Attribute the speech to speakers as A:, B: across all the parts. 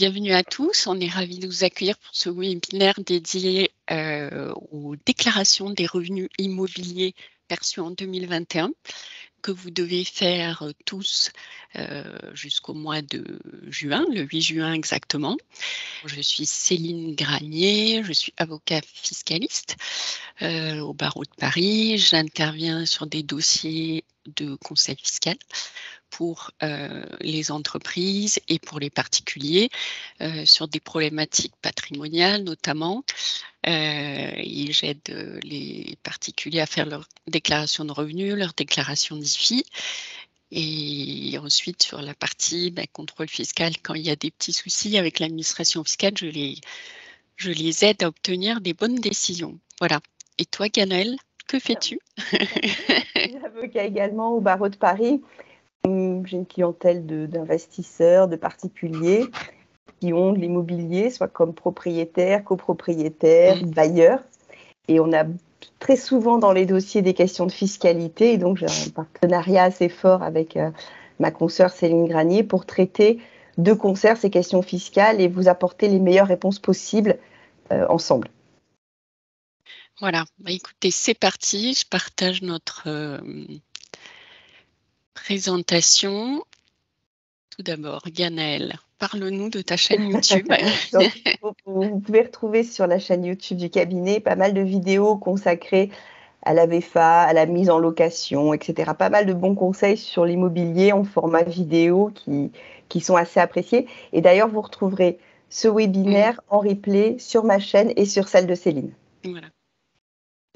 A: Bienvenue à tous, on est ravis de vous accueillir pour ce webinaire dédié aux déclarations des revenus immobiliers perçus en 2021 que vous devez faire tous jusqu'au mois de juin, le 8 juin exactement. Je suis Céline Granier, je suis avocat fiscaliste au barreau de Paris. J'interviens sur des dossiers de conseil fiscal pour les entreprises et pour les particuliers sur des problématiques patrimoniales notamment. Et j'aide les particuliers à faire leur déclaration de revenus, leur déclaration d'IFI. Et ensuite, sur la partie contrôle fiscal, quand il y a des petits soucis avec l'administration fiscale, je les aide à obtenir des bonnes décisions. Voilà. Et toi, Ganaëlle, que fais-tu?
B: Je suis avocat également au barreau de Paris. J'ai une clientèle d'investisseurs, de particuliers qui ont de l'immobilier, soit comme propriétaires, copropriétaires, bailleurs. Et on a très souvent dans les dossiers des questions de fiscalité. Et donc, j'ai un partenariat assez fort avec ma consoeur Céline Granier pour traiter de concert ces questions fiscales et vous apporter les meilleures réponses possibles ensemble.
A: Voilà, écoutez, c'est parti. Je partage notre présentation. Tout d'abord, Ganaëlle, parle-nous de ta chaîne YouTube.
B: Donc, vous pouvez retrouver sur la chaîne YouTube du cabinet pas mal de vidéos consacrées à la VFA, à la mise en location, etc. Pas mal de bons conseils sur l'immobilier en format vidéo qui sont assez appréciés. Et d'ailleurs, vous retrouverez ce webinaire en replay sur ma chaîne et sur celle de Céline.
A: Voilà.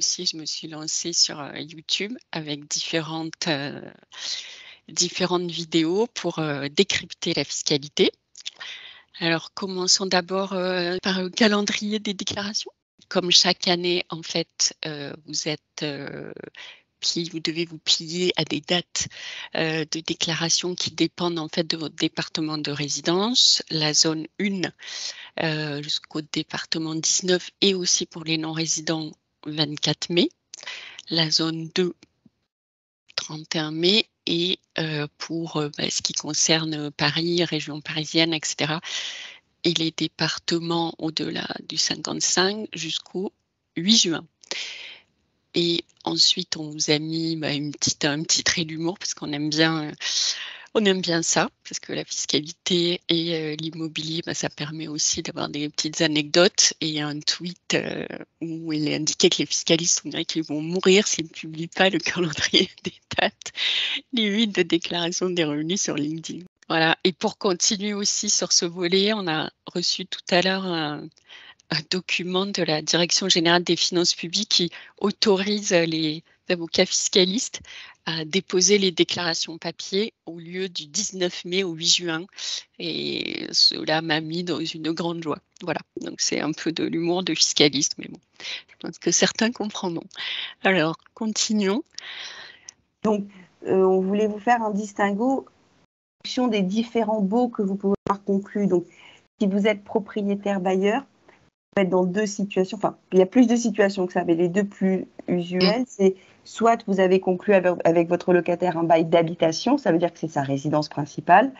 A: Aussi, je me suis lancée sur YouTube avec différentes vidéos pour décrypter la fiscalité. Alors, commençons d'abord par le calendrier des déclarations. Comme chaque année, en fait, vous devez vous plier à des dates de déclaration qui dépendent en fait de votre département de résidence, la zone 1 jusqu'au département 19 et aussi pour les non-résidents 24 mai, la zone 2 31 mai et pour ce qui concerne Paris, région parisienne, etc. et les départements au-delà du 55 jusqu'au 8 juin. Et ensuite, on vous a mis un petit trait d'humour parce qu'on aime bien ça, parce que la fiscalité et l'immobilier, ça permet aussi d'avoir des petites anecdotes. Et il y a un tweet où il est indiqué que les fiscalistes, on dirait qu'ils vont mourir s'ils ne publient pas le calendrier des dates limites de déclaration des revenus sur LinkedIn. Voilà. Et pour continuer aussi sur ce volet, on a reçu tout à l'heure un document de la Direction générale des finances publiques qui autorise les avocats fiscalistes à déposer les déclarations papier au lieu du 19 mai au 8 juin. Et cela m'a mis dans une grande joie. Voilà, donc c'est un peu de l'humour de fiscaliste, mais bon, je pense que certains comprendront. Alors, continuons.
B: Donc, on voulait vous faire un distinguo en fonction des différents baux que vous pouvez avoir conclus. Donc, si vous êtes propriétaire bailleur, vous êtes dans deux situations. Enfin, il y a plus de situations que ça, mais les deux plus usuelles, c'est soit vous avez conclu avec votre locataire un bail d'habitation, ça veut dire que c'est sa résidence principale,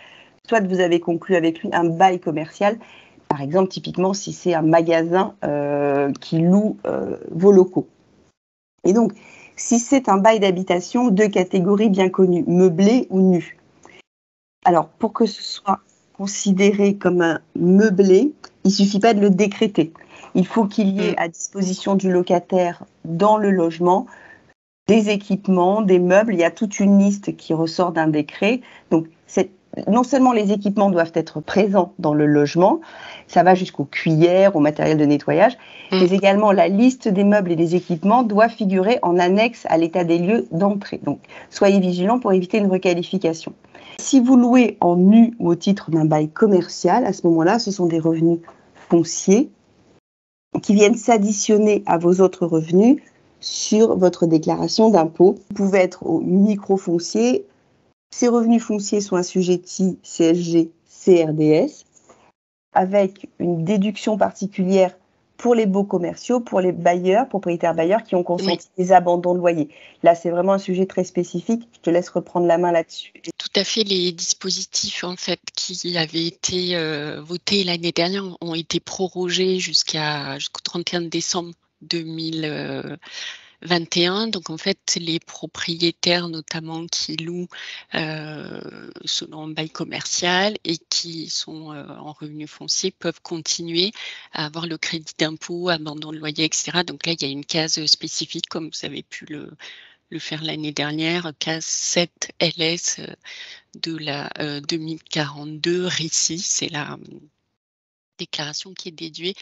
B: soit vous avez conclu avec lui un bail commercial, par exemple, typiquement, si c'est un magasin qui loue vos locaux. Et donc, si c'est un bail d'habitation, deux catégories bien connues, meublé ou nu. Alors, pour que ce soit considéré comme un meublé, il ne suffit pas de le décréter. Il faut qu'il y ait à disposition du locataire dans le logement des équipements, des meubles. Il y a toute une liste qui ressort d'un décret. Donc, non seulement les équipements doivent être présents dans le logement, ça va jusqu'aux cuillères, au matériel de nettoyage, mais également la liste des meubles et des équipements doit figurer en annexe à l'état des lieux d'entrée. Donc, soyez vigilants pour éviter une requalification. Si vous louez en nu ou au titre d'un bail commercial, à ce moment-là, ce sont des revenus fonciers qui viennent s'additionner à vos autres revenus sur votre déclaration d'impôt. Vous pouvez être au microfoncier. Ces revenus fonciers sont assujettis CSG, CRDS, avec une déduction particulière pour les baux commerciaux, pour les bailleurs, propriétaires bailleurs qui ont consenti
A: Oui.
B: des abandons de loyer. Là, c'est vraiment un sujet très spécifique. Je te laisse reprendre la main là-dessus.
A: Tout à fait, les dispositifs en fait qui avaient été votés l'année dernière ont été prorogés jusqu'au 31 décembre 2021. Donc en fait, les propriétaires notamment qui louent selon un bail commercial et qui sont en revenu foncier peuvent continuer à avoir le crédit d'impôt, abandon de loyer, etc. Donc là, il y a une case spécifique comme vous avez pu le faire l'année dernière, case 7 LS de la 2042 RICI, c'est la déclaration qui est dédiée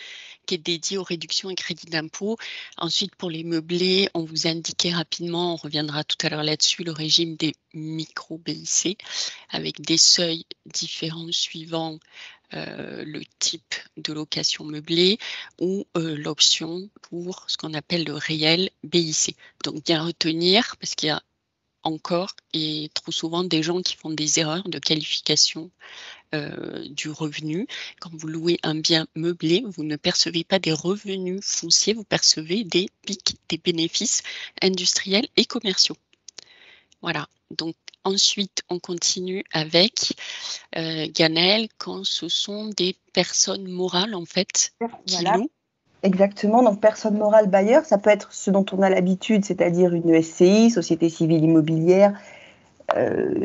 A: aux réductions et crédits d'impôt. Ensuite, pour les meublés, on vous indiquait rapidement, on reviendra tout à l'heure là-dessus, le régime des micro-BIC avec des seuils différents suivant le type de location meublée ou l'option pour ce qu'on appelle le réel BIC. Donc bien retenir, parce qu'il y a encore et trop souvent des gens qui font des erreurs de qualification du revenu. Quand vous louez un bien meublé, vous ne percevez pas des revenus fonciers, vous percevez des PIC, des bénéfices industriels et commerciaux. Voilà, donc ensuite on continue avec Ganel, quand ce sont des personnes morales en fait qui louent.
B: Exactement, donc personne morale bailleur, ça peut être ce dont on a l'habitude, c'est-à-dire une SCI, Société Civile Immobilière,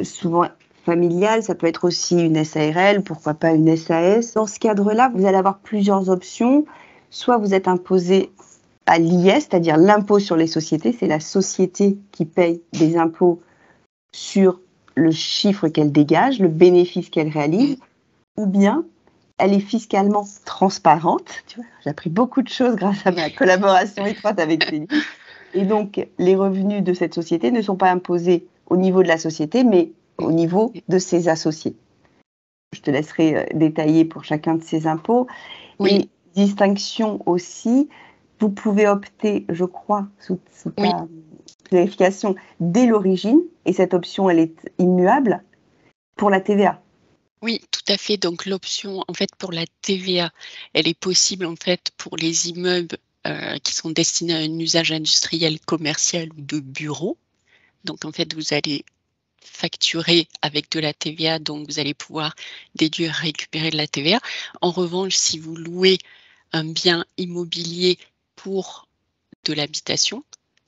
B: souvent familiale, ça peut être aussi une SARL, pourquoi pas une SAS. Dans ce cadre-là, vous allez avoir plusieurs options. Soit vous êtes imposé à l'IS, c'est-à-dire l'impôt sur les sociétés, c'est la société qui paye des impôts sur le chiffre qu'elle dégage, le bénéfice qu'elle réalise, ou bien elle est fiscalement transparente. Tu vois, j'ai appris beaucoup de choses grâce à ma collaboration étroite avec Céline. Et donc, les revenus de cette société ne sont pas imposés au niveau de la société, mais au niveau de ses associés. Je te laisserai détailler pour chacun de ces impôts.
A: Oui.
B: Et distinction aussi, vous pouvez opter, je crois, sous ta vérification, dès l'origine, et cette option, elle est immuable, pour la TVA.
A: Oui, tout à fait. Donc l'option, en fait, pour la TVA, elle est possible en fait pour les immeubles qui sont destinés à un usage industriel, commercial ou de bureau. Donc en fait, vous allez facturer avec de la TVA, donc vous allez pouvoir déduire, récupérer de la TVA. En revanche, si vous louez un bien immobilier pour de l'habitation,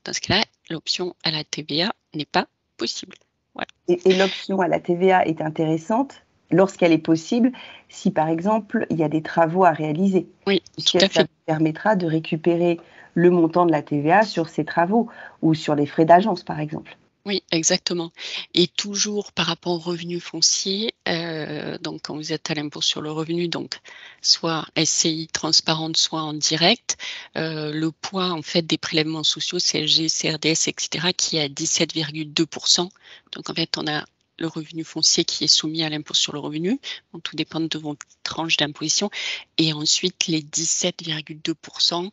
A: dans ce cas-là, l'option à la TVA n'est pas possible. Voilà.
B: Et l'option à la TVA est intéressante lorsqu'elle est possible, si par exemple il y a des travaux à réaliser.
A: Oui, tout à fait.
B: Ça permettra de récupérer le montant de la TVA sur ces travaux ou sur les frais d'agence par exemple.
A: Oui, exactement. Et toujours par rapport aux revenus fonciers, donc quand vous êtes à l'impôt sur le revenu, donc soit SCI transparente, soit en direct, le poids en fait des prélèvements sociaux, CSG, CRDS, etc., qui est à 17,2%. Donc en fait, on a le revenu foncier qui est soumis à l'impôt sur le revenu, donc tout dépend de vos tranches d'imposition, et ensuite les 17,2%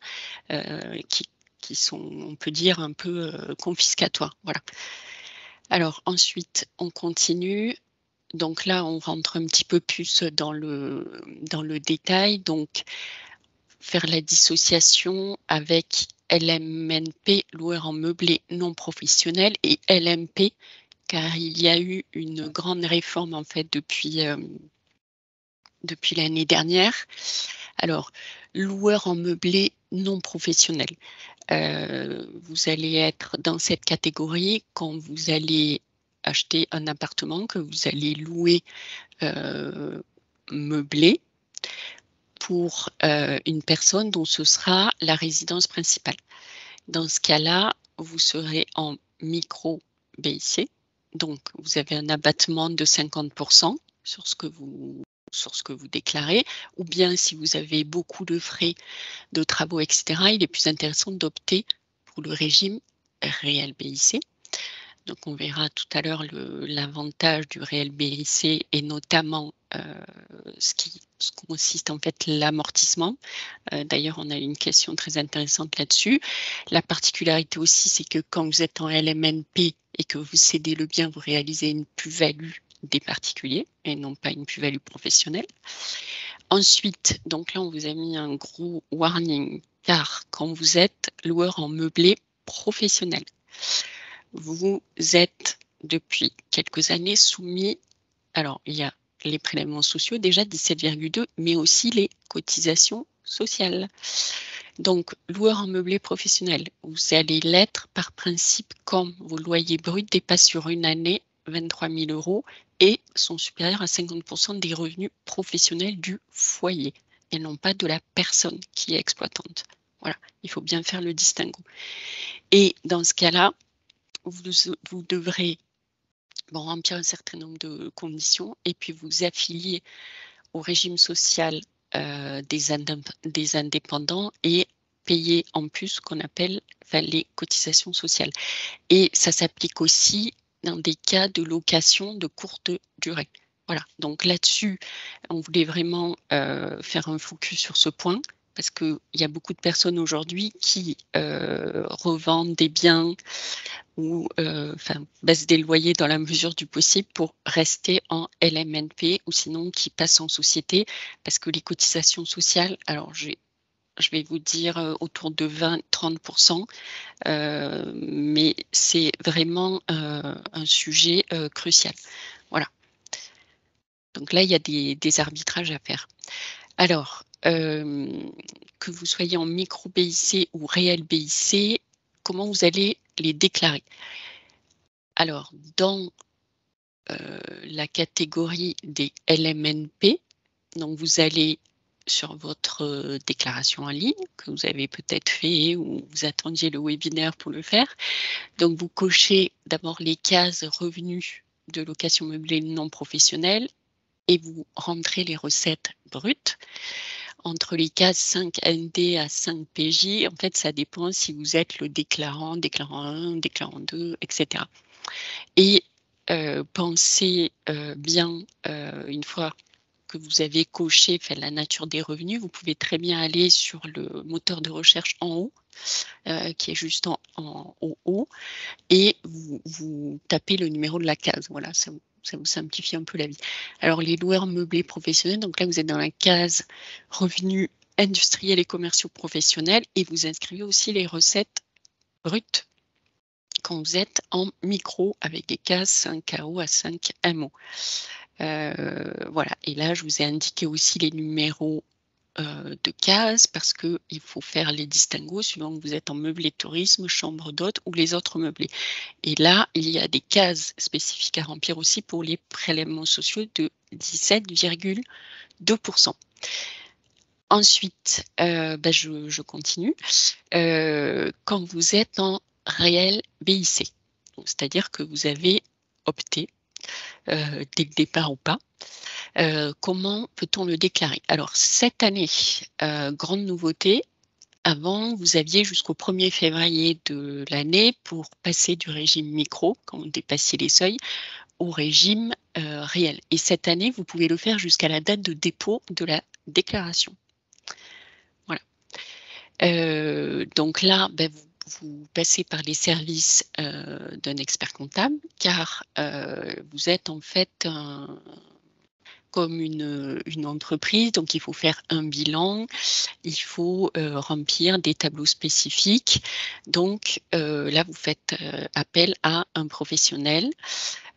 A: qui sont, on peut dire, un peu confiscatoires. Voilà. Alors ensuite, on continue. Donc là, on rentre un petit peu plus dans le détail. Donc, faire la dissociation avec LMNP, loueur en meublé non professionnel, et LMP, car il y a eu une grande réforme en fait depuis l'année dernière. Alors, loueur en meublé non professionnel. Vous allez être dans cette catégorie quand vous allez acheter un appartement que vous allez louer meublé pour une personne dont ce sera la résidence principale. Dans ce cas-là, vous serez en micro-BIC, donc vous avez un abattement de 50% sur ce que vous déclarez, ou bien si vous avez beaucoup de frais de travaux, etc., il est plus intéressant d'opter pour le régime réel BIC. Donc, on verra tout à l'heure l'avantage du réel BIC et notamment ce consiste en fait l'amortissement. D'ailleurs, on a une question très intéressante là-dessus. La particularité aussi, c'est que quand vous êtes en LMNP et que vous cédez le bien, vous réalisez une plus-value des particuliers et non pas une plus-value professionnelle. Ensuite, donc là, on vous a mis un gros warning, car quand vous êtes loueur en meublé professionnel, vous êtes depuis quelques années soumis, alors il y a les prélèvements sociaux déjà 17,2, mais aussi les cotisations sociales. Donc, loueur en meublé professionnel, vous allez l'être par principe quand vos loyers bruts dépassent sur une année 23 000 € et sont supérieurs à 50% des revenus professionnels du foyer et non pas de la personne qui est exploitante. Voilà, il faut bien faire le distinguo. Et dans ce cas-là, vous devrez remplir un certain nombre de conditions et puis vous affilier au régime social des indépendants et payer en plus ce qu'on appelle les cotisations sociales. Et ça s'applique aussi dans des cas de location de courte durée. Voilà, donc là-dessus, on voulait vraiment faire un focus sur ce point parce qu'il y a beaucoup de personnes aujourd'hui qui revendent des biens ou baissent des loyers dans la mesure du possible pour rester en LMNP ou sinon qui passent en société parce que les cotisations sociales, alors je vais vous dire autour de 20-30%, mais c'est vraiment un sujet crucial. Voilà. Donc là, il y a des arbitrages à faire. Alors, que vous soyez en micro BIC ou réel BIC, comment vous allez les déclarer? Alors, dans la catégorie des LMNP, donc vous allez sur votre déclaration en ligne, que vous avez peut-être fait ou vous attendiez le webinaire pour le faire. Donc, vous cochez d'abord les cases revenus de location meublée non professionnelle et vous rentrez les recettes brutes. Entre les cases 5 ND à 5 PJ, en fait, ça dépend si vous êtes le déclarant 1, déclarant 2, etc. Et pensez bien, une fois que vous avez coché la nature des revenus, vous pouvez très bien aller sur le moteur de recherche en haut, qui est juste en haut, et vous tapez le numéro de la case. Voilà, ça vous simplifie un peu la vie. Alors, les loueurs meublés professionnels, donc là, vous êtes dans la case revenus industriels et commerciaux professionnels et vous inscrivez aussi les recettes brutes quand vous êtes en micro avec des cases 5 KO à 5 MO. Voilà, et là, je vous ai indiqué aussi les numéros de cases parce qu'il faut faire les distinguos suivant que vous êtes en meublé tourisme, chambre d'hôte ou les autres meublés. Et là, il y a des cases spécifiques à remplir aussi pour les prélèvements sociaux de 17,2%. Ensuite, je continue. Quand vous êtes en réel BIC, c'est-à-dire que vous avez opté dès le départ ou pas, comment peut-on le déclarer? Alors, cette année, grande nouveauté, avant, vous aviez jusqu'au 1er février de l'année pour passer du régime micro, quand vous dépassiez les seuils, au régime réel. Et cette année, vous pouvez le faire jusqu'à la date de dépôt de la déclaration. Voilà. Donc là, vous passez par les services d'un expert comptable, car vous êtes en fait comme une entreprise, donc il faut faire un bilan, il faut remplir des tableaux spécifiques. Donc là, vous faites appel à un professionnel.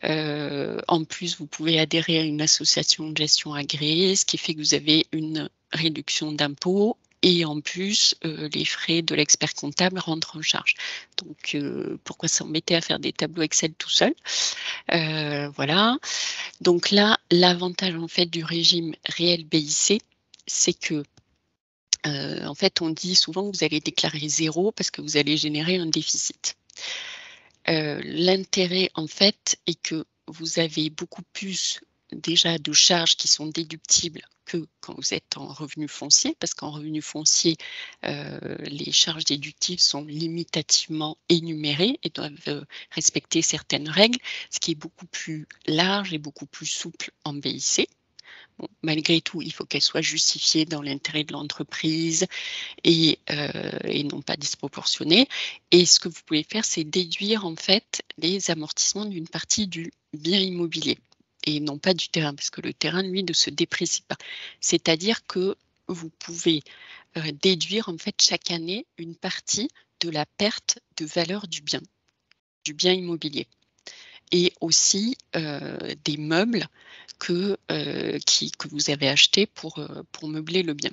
A: En plus, vous pouvez adhérer à une association de gestion agréée, ce qui fait que vous avez une réduction d'impôts. Et en plus, les frais de l'expert comptable rentrent en charge. Donc, pourquoi s'embêter à faire des tableaux Excel tout seul? Voilà. Donc là, l'avantage en fait du régime réel BIC, c'est que en fait, on dit souvent que vous allez déclarer 0 parce que vous allez générer un déficit. L'intérêt en fait est que vous avez beaucoup plus déjà de charges qui sont déductibles que quand vous êtes en revenu foncier, parce qu'en revenu foncier, les charges déductibles sont limitativement énumérées et doivent respecter certaines règles, ce qui est beaucoup plus large et beaucoup plus souple en BIC. Bon, malgré tout, il faut qu'elle soit justifiée dans l'intérêt de l'entreprise et non pas disproportionnée. Et ce que vous pouvez faire, c'est déduire en fait les amortissements d'une partie du bien immobilier. et non pas du terrain, parce que le terrain, lui, ne se déprécie pas. C'est-à-dire que vous pouvez déduire en fait chaque année une partie de la perte de valeur du bien immobilier, et aussi des meubles que vous avez achetés pour meubler le bien.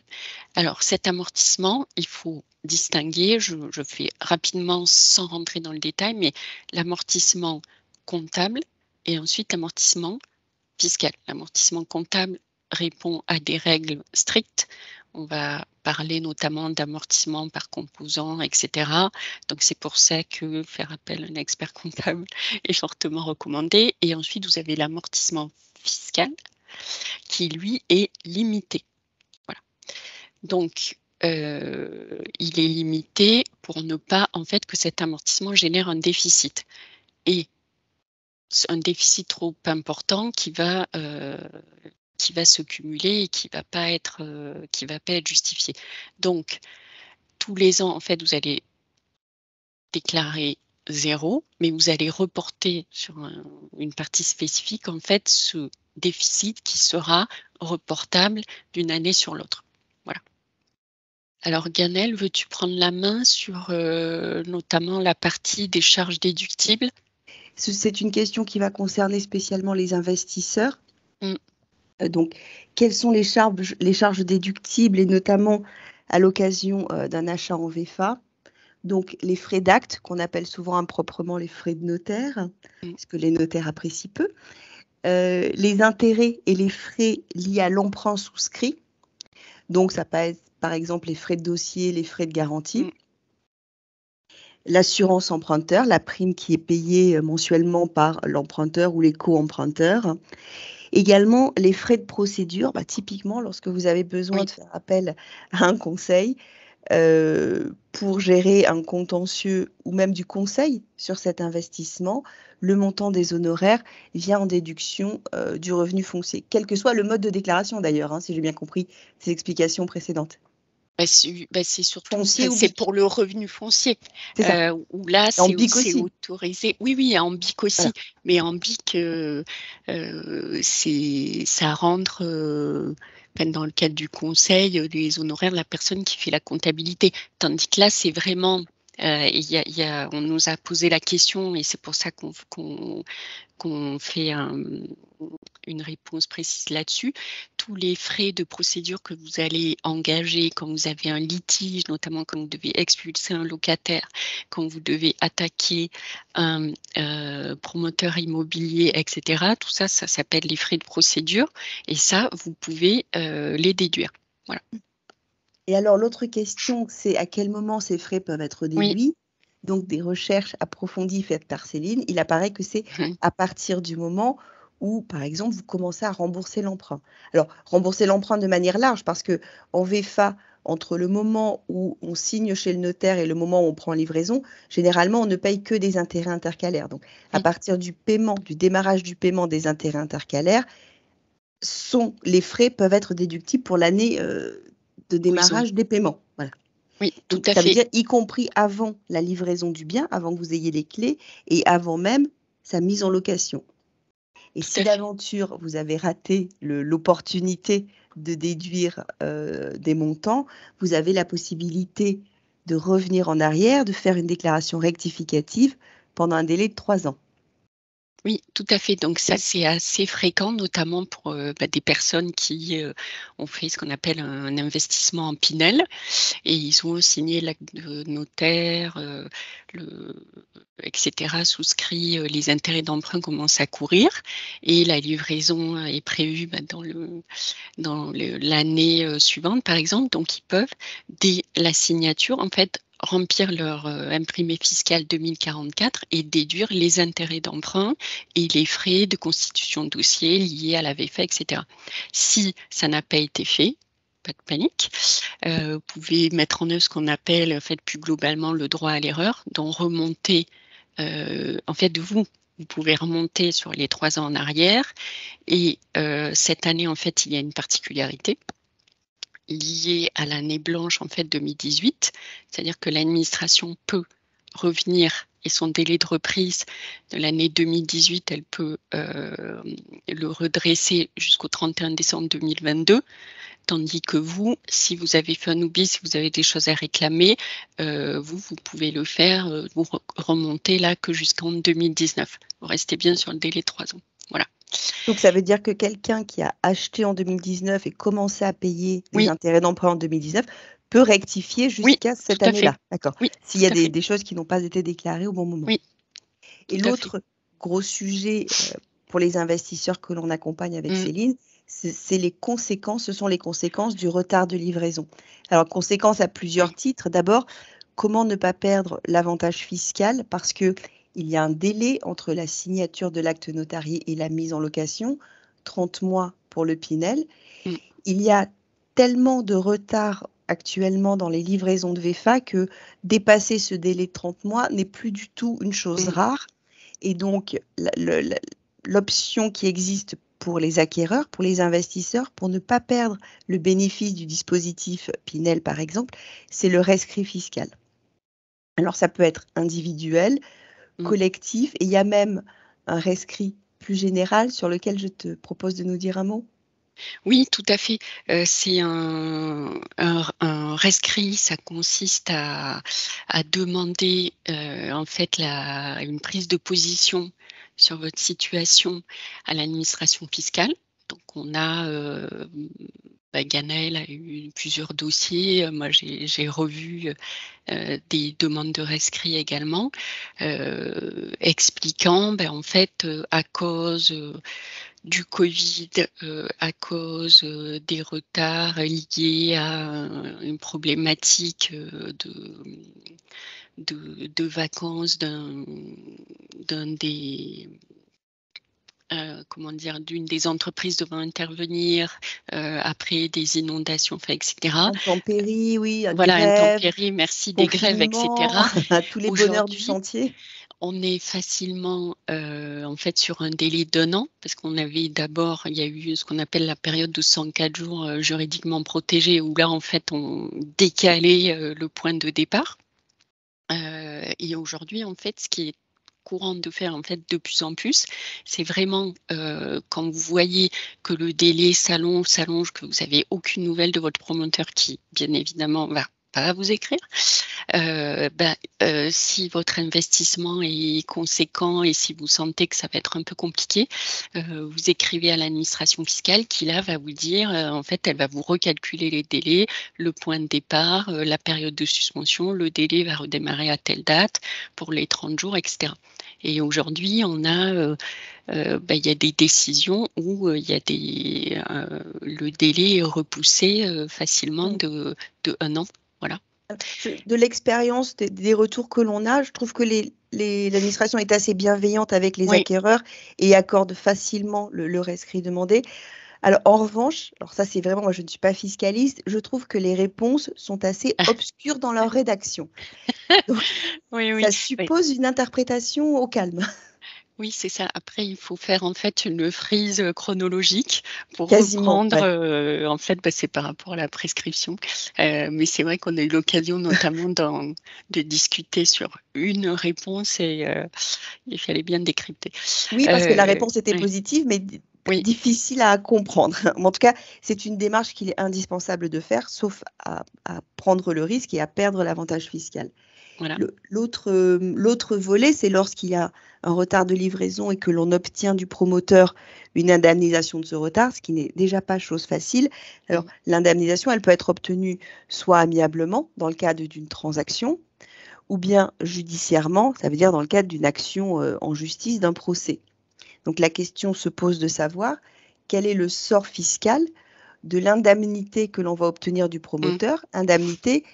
A: Alors cet amortissement, il faut distinguer, je fais rapidement sans rentrer dans le détail, mais l'amortissement comptable et ensuite l'amortissement fiscal. L'amortissement comptable répond à des règles strictes. On va parler notamment d'amortissement par composant, etc. Donc c'est pour ça que faire appel à un expert comptable est fortement recommandé. Et ensuite, vous avez l'amortissement fiscal qui, lui, est limité. Voilà. Donc, il est limité pour ne pas, en fait, que cet amortissement génère un déficit. Et un déficit trop important qui va se cumuler et qui va pas être justifié. Donc, tous les ans, en fait, vous allez déclarer 0, mais vous allez reporter sur une partie spécifique, en fait, ce déficit qui sera reportable d'une année sur l'autre. Voilà. Alors, Ganel, veux-tu prendre la main sur notamment la partie des charges déductibles?
B: C'est une question qui va concerner spécialement les investisseurs. Donc, quelles sont les charges déductibles et notamment à l'occasion d'un achat en VFA? Donc, les frais d'acte, qu'on appelle souvent improprement les frais de notaire, parce que les notaires apprécient peu. Les intérêts et les frais liés à l'emprunt souscrit. Donc, ça peut être, par exemple, les frais de dossier, les frais de garantie. L'assurance emprunteur, la prime qui est payée mensuellement par l'emprunteur ou les co-emprunteurs. Également, les frais de procédure, typiquement lorsque vous avez besoin de faire appel à un conseil pour gérer un contentieux ou même du conseil sur cet investissement, le montant des honoraires vient en déduction du revenu foncier, quel que soit le mode de déclaration d'ailleurs, si j'ai bien compris ces explications précédentes.
A: C'est surtout c'est pour le revenu foncier. Où là, c'est autorisé. Oui, en BIC aussi. Voilà. Mais en BIC, ça rentre dans le cadre du conseil des honoraires de la personne qui fait la comptabilité. Tandis que là, c'est vraiment... on nous a posé la question et c'est pour ça qu'on fait une réponse précise là-dessus. Tous les frais de procédure que vous allez engager quand vous avez un litige, notamment quand vous devez expulser un locataire, quand vous devez attaquer un promoteur immobilier, etc. Tout ça, ça s'appelle les frais de procédure et ça, vous pouvez les déduire. Voilà.
B: Et alors, l'autre question, c'est à quel moment ces frais peuvent être déduits? Donc, des recherches approfondies faites par Céline, il apparaît que c'est à partir du moment où, par exemple, vous commencez à rembourser l'emprunt. Alors, rembourser l'emprunt de manière large, parce qu'en VFA, entre le moment où on signe chez le notaire et le moment où on prend livraison, généralement, on ne paye que des intérêts intercalaires. Donc, à partir du démarrage du paiement des intérêts intercalaires, les frais peuvent être déductibles pour l'année de démarrage des paiements. Voilà.
A: Oui,
B: tout à fait. Ça veut dire y compris avant la livraison du bien, avant que vous ayez les clés et avant même sa mise en location. Et si d'aventure vous avez raté l'opportunité de déduire des montants, vous avez la possibilité de revenir en arrière, de faire une déclaration rectificative pendant un délai de 3 ans.
A: Oui, tout à fait. Donc ça, c'est assez fréquent, notamment pour des personnes qui ont fait ce qu'on appelle un investissement en Pinel et ils ont signé l'acte de notaire, etc., souscrit, les intérêts d'emprunt commencent à courir et la livraison est prévue dans l'année suivante, par exemple. Donc, ils peuvent, dès la signature, en fait, remplir leur imprimé fiscal 2044 et déduire les intérêts d'emprunt et les frais de constitution de dossier liés à la VFA, etc. Si ça n'a pas été fait, pas de panique, vous pouvez mettre en œuvre ce qu'on appelle, en fait, plus globalement, le droit à l'erreur, dont remonter, en fait, vous pouvez remonter sur les 3 ans en arrière et cette année, en fait, il y a une particularité liée à l'année blanche en fait 2018, c'est-à-dire que l'administration peut revenir et son délai de reprise de l'année 2018, elle peut le redresser jusqu'au 31 décembre 2022. Tandis que vous, si vous avez fait un oubli, si vous avez des choses à réclamer, vous pouvez le faire, vous remontez là que jusqu'en 2019. Vous restez bien sur le délai de 3 ans. Voilà.
B: Donc, ça veut dire que quelqu'un qui a acheté en 2019 et commencé à payer des intérêts d'emprunt en 2019 peut rectifier jusqu'à cette année-là. D'accord.
A: Oui,
B: s'il y a des choses qui n'ont pas été déclarées au bon moment.
A: Oui.
B: Et l'autre gros sujet pour les investisseurs que l'on accompagne avec Céline, c'est les conséquences, ce sont les conséquences du retard de livraison. Alors, conséquences à plusieurs titres. D'abord, comment ne pas perdre l'avantage fiscal parce qu'il y a un délai entre la signature de l'acte notarié et la mise en location, 30 mois pour le Pinel. Il y a tellement de retard actuellement dans les livraisons de VFA que dépasser ce délai de 30 mois n'est plus du tout une chose rare. Et donc, l'option qui existe pour les acquéreurs, pour les investisseurs, pour ne pas perdre le bénéfice du dispositif Pinel, par exemple, c'est le rescrit fiscal. Alors, ça peut être individuel, collectif, et il y a même un rescrit plus général sur lequel je te propose de nous dire un mot.
A: Oui, tout à fait. C'est un rescrit, ça consiste à demander en fait une prise de position sur votre situation à l'administration fiscale. Donc, on a, Ganaël a eu plusieurs dossiers. Moi, j'ai revu des demandes de rescrit également, expliquant, en fait, à cause du Covid, à cause des retards liés à une problématique de vacances d'une des entreprises devant intervenir après des inondations, etc.
B: Intempéries, oui,
A: voilà,
B: grève,
A: intempéries, merci, des grèves, etc.
B: Tous les bonheurs du chantier.
A: On est facilement en fait sur un délai d'1 an, parce qu'on avait d'abord, il y a eu ce qu'on appelle la période de 104 jours juridiquement protégés, où là en fait on décalait le point de départ. Et aujourd'hui en fait, ce qui est courant de faire en fait de plus en plus, c'est vraiment quand vous voyez que le délai s'allonge, que vous n'avez aucune nouvelle de votre promoteur qui, bien évidemment, va pas vous écrire. Si votre investissement est conséquent et si vous sentez que ça va être un peu compliqué, vous écrivez à l'administration fiscale qui là va vous dire, en fait, elle va vous recalculer les délais, le point de départ, la période de suspension, le délai va redémarrer à telle date pour les 30 jours, etc. Et aujourd'hui, on a il y a des décisions où il y a le délai est repoussé facilement de 1 an. Voilà.
B: De l'expérience, des retours que l'on a, je trouve que l'administration est assez bienveillante avec les acquéreurs et accorde facilement le rescrit demandé. Alors, en revanche, alors ça c'est vraiment, moi je ne suis pas fiscaliste, je trouve que les réponses sont assez obscures dans leur rédaction. Donc, ça suppose une interprétation au calme.
A: Oui, c'est ça. Après, il faut faire en fait une frise chronologique pour
B: Quasiment,
A: reprendre. En fait, c'est par rapport à la prescription. Mais c'est vrai qu'on a eu l'occasion notamment de discuter sur une réponse et il fallait bien décrypter.
B: Oui, parce que la réponse était positive, mais difficile à comprendre. En tout cas, c'est une démarche qu'il est indispensable de faire, sauf à prendre le risque et à perdre l'avantage fiscal.
A: Voilà.
B: L'autre volet, c'est lorsqu'il y a un retard de livraison et que l'on obtient du promoteur une indemnisation de ce retard, ce qui n'est déjà pas chose facile. Alors, l'indemnisation, elle peut être obtenue soit amiablement, dans le cadre d'une transaction, ou bien judiciairement, ça veut dire dans le cadre d'une action en justice, d'un procès. Donc, la question se pose de savoir quel est le sort fiscal de l'indemnité que l'on va obtenir du promoteur, indemnité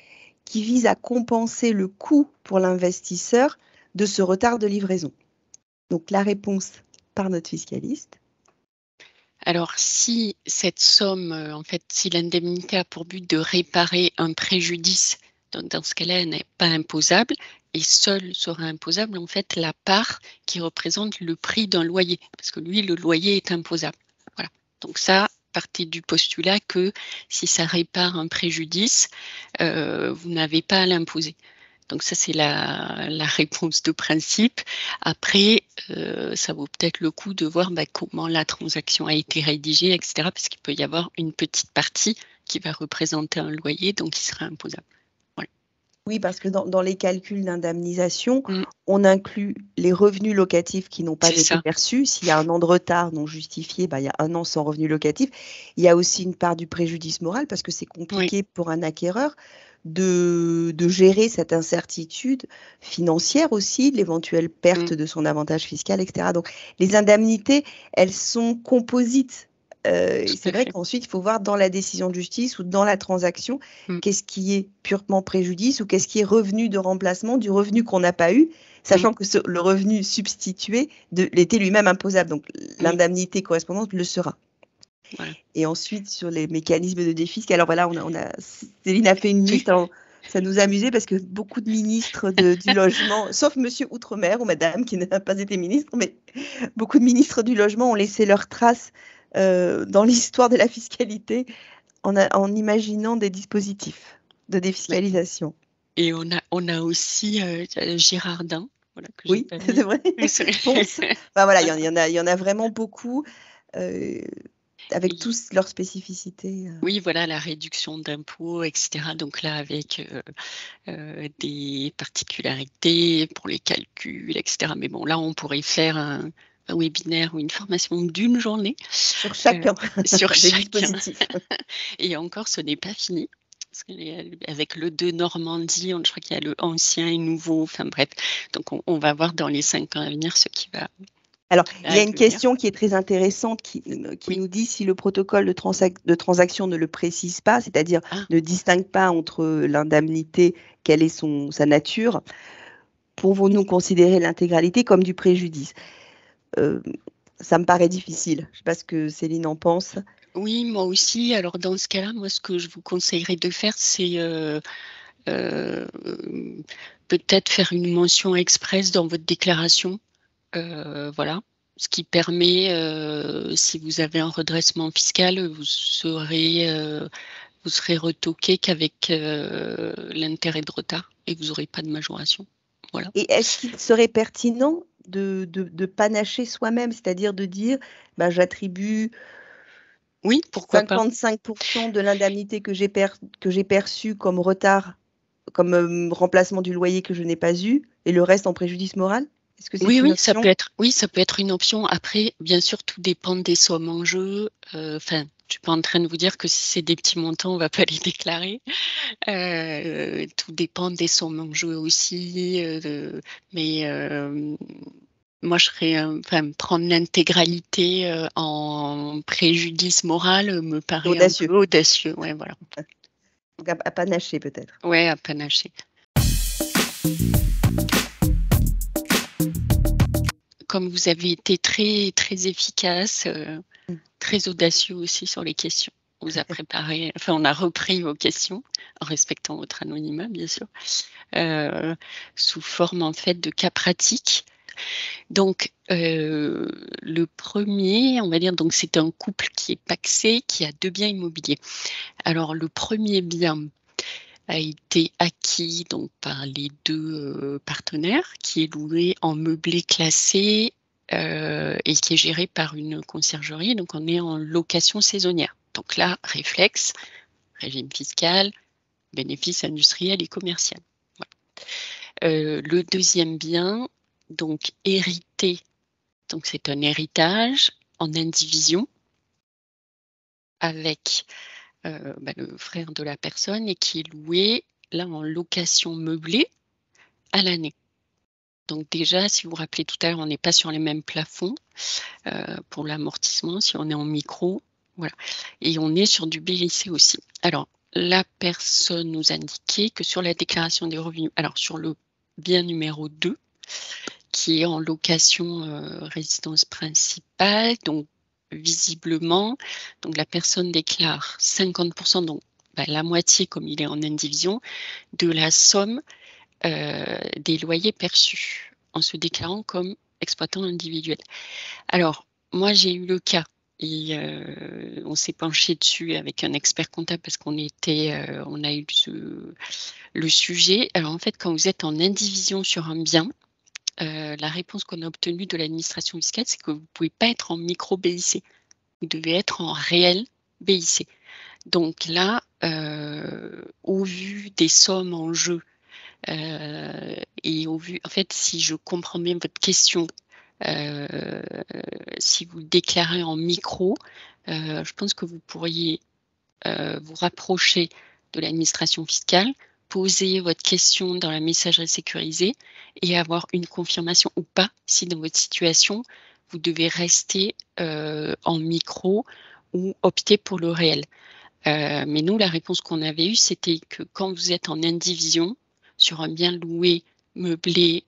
B: qui vise à compenser le coût pour l'investisseur de ce retard de livraison. Donc, la réponse par notre fiscaliste.
A: Alors, si cette somme, en fait, si l'indemnité a pour but de réparer un préjudice, dans ce cas-là, elle n'est pas imposable et seule sera imposable, en fait, la part qui représente le prix d'un loyer, parce que lui, le loyer est imposable. Voilà. Donc ça, partez du postulat que si ça répare un préjudice, vous n'avez pas à l'imposer. Donc ça, c'est la réponse de principe. Après, ça vaut peut-être le coup de voir comment la transaction a été rédigée, etc. Parce qu'il peut y avoir une petite partie qui va représenter un loyer, donc qui sera imposable. Voilà.
B: Oui, parce que dans les calculs d'indemnisation,
A: Mm.
B: on inclut les revenus locatifs qui n'ont pas
A: C'est
B: été
A: ça.
B: perçus. S'il y a un an de retard non justifié, il y a 1 an sans revenu locatif. Il y a aussi une part du préjudice moral parce que c'est compliqué pour un acquéreur de gérer cette incertitude financière aussi, de l'éventuelle perte de son avantage fiscal, etc. Donc, les indemnités, elles sont composites. C'est vrai qu'ensuite, il faut voir dans la décision de justice ou dans la transaction, qu'est-ce qui est purement préjudice ou qu'est-ce qui est revenu de remplacement du revenu qu'on n'a pas eu, sachant que le revenu substitué était lui-même imposable. Donc, l'indemnité correspondante le sera.
A: Ouais.
B: Et ensuite, sur les mécanismes de défisc, alors voilà, Céline a fait une liste. Alors, ça nous a amusé parce que beaucoup de ministres du logement, sauf Monsieur Outre-mer ou Madame qui n'a pas été ministre, mais beaucoup de ministres du logement ont laissé leurs traces dans l'histoire de la fiscalité en imaginant des dispositifs de défiscalisation.
A: Et on a aussi Girardin. Voilà, que
B: oui,
A: pas
B: c'est vrai. Ponce. Enfin, voilà, il y en a vraiment beaucoup. Avec tous leurs spécificités.
A: Oui, voilà, la réduction d'impôts, etc. Donc là, avec des particularités pour les calculs, etc. Mais bon, là, on pourrait faire un webinaire ou une formation d'une journée.
B: Sur chacun
A: sur
B: des dispositifs.
A: Et encore, ce n'est pas fini. Parce qu'avec le de Normandie, je crois qu'il y a le ancien et nouveau. Enfin bref, donc on va voir dans les 5 ans à venir ce qui va...
B: Alors, il y a une question qui est très intéressante qui nous dit si le protocole de transaction ne le précise pas, c'est-à-dire ne distingue pas entre l'indemnité, quelle est sa nature, pouvons-nous considérer l'intégralité comme du préjudice? Ça me paraît difficile. Je ne sais pas ce que Céline en pense.
A: Oui, moi aussi. Alors, dans ce cas-là, moi, ce que je vous conseillerais de faire, c'est peut-être faire une mention express dans votre déclaration. Voilà. Ce qui permet, si vous avez un redressement fiscal, vous serez retoqué qu'avec l'intérêt de retard et vous n'aurez pas de majoration. Voilà.
B: Et est-ce qu'il serait pertinent de panacher soi-même, c'est-à-dire de dire j'attribue 55% de l'indemnité que j'ai perçue comme retard, comme remplacement du loyer que je n'ai pas eu, et le reste en préjudice moral? Est-ce que c'est une option?
A: Ça peut être une option. Après, bien sûr, tout dépend des sommes en jeu. Enfin, je suis pas en train de vous dire que si c'est des petits montants, on ne va pas les déclarer. Tout dépend des sommes en jeu aussi. Mais moi, je serais, prendre l'intégralité en préjudice moral me paraît
B: audacieux.
A: Un peu audacieux. Ouais, voilà.
B: Donc à panacher peut-être.
A: Ouais, à panacher. Comme vous avez été très, très efficace, très audacieux aussi sur les questions. On vous a préparé, on a repris vos questions en respectant votre anonymat, bien sûr, sous forme en fait de cas pratiques. Donc, le premier, on va dire, donc c'est un couple qui est pacsé, qui a 2 biens immobiliers. Alors, le premier bien a été acquis donc par les 2 partenaires, qui est loué en meublé classé et qui est géré par une conciergerie. Donc, on est en location saisonnière. Donc là, réflexe, régime fiscal, bénéfice industriel et commercial. Voilà. Le deuxième bien, donc hérité, donc c'est un héritage en indivision avec le frère de la personne et qui est loué là en location meublée à l'année. Donc déjà, si vous vous rappelez tout à l'heure, on n'est pas sur les mêmes plafonds pour l'amortissement, si on est en micro, voilà. Et on est sur du BIC aussi. Alors, la personne nous indiquait que sur la déclaration des revenus, alors sur le bien numéro 2, qui est en location résidence principale, donc visiblement, donc la personne déclare 50%, donc la moitié comme il est en indivision, de la somme des loyers perçus en se déclarant comme exploitant individuel. Alors, moi j'ai eu le cas et on s'est penché dessus avec un expert comptable parce qu'on a eu le sujet. Alors en fait, quand vous êtes en indivision sur un bien, la réponse qu'on a obtenue de l'administration fiscale, c'est que vous ne pouvez pas être en micro BIC. Vous devez être en réel BIC. Donc là, au vu des sommes en jeu et au vu, en fait, si je comprends bien votre question, si vous le déclarez en micro, je pense que vous pourriez vous rapprocher de l'administration fiscale, poser votre question dans la messagerie sécurisée et avoir une confirmation ou pas si dans votre situation, vous devez rester en micro ou opter pour le réel. Mais nous, la réponse qu'on avait eue, c'était que quand vous êtes en indivision sur un bien loué, meublé,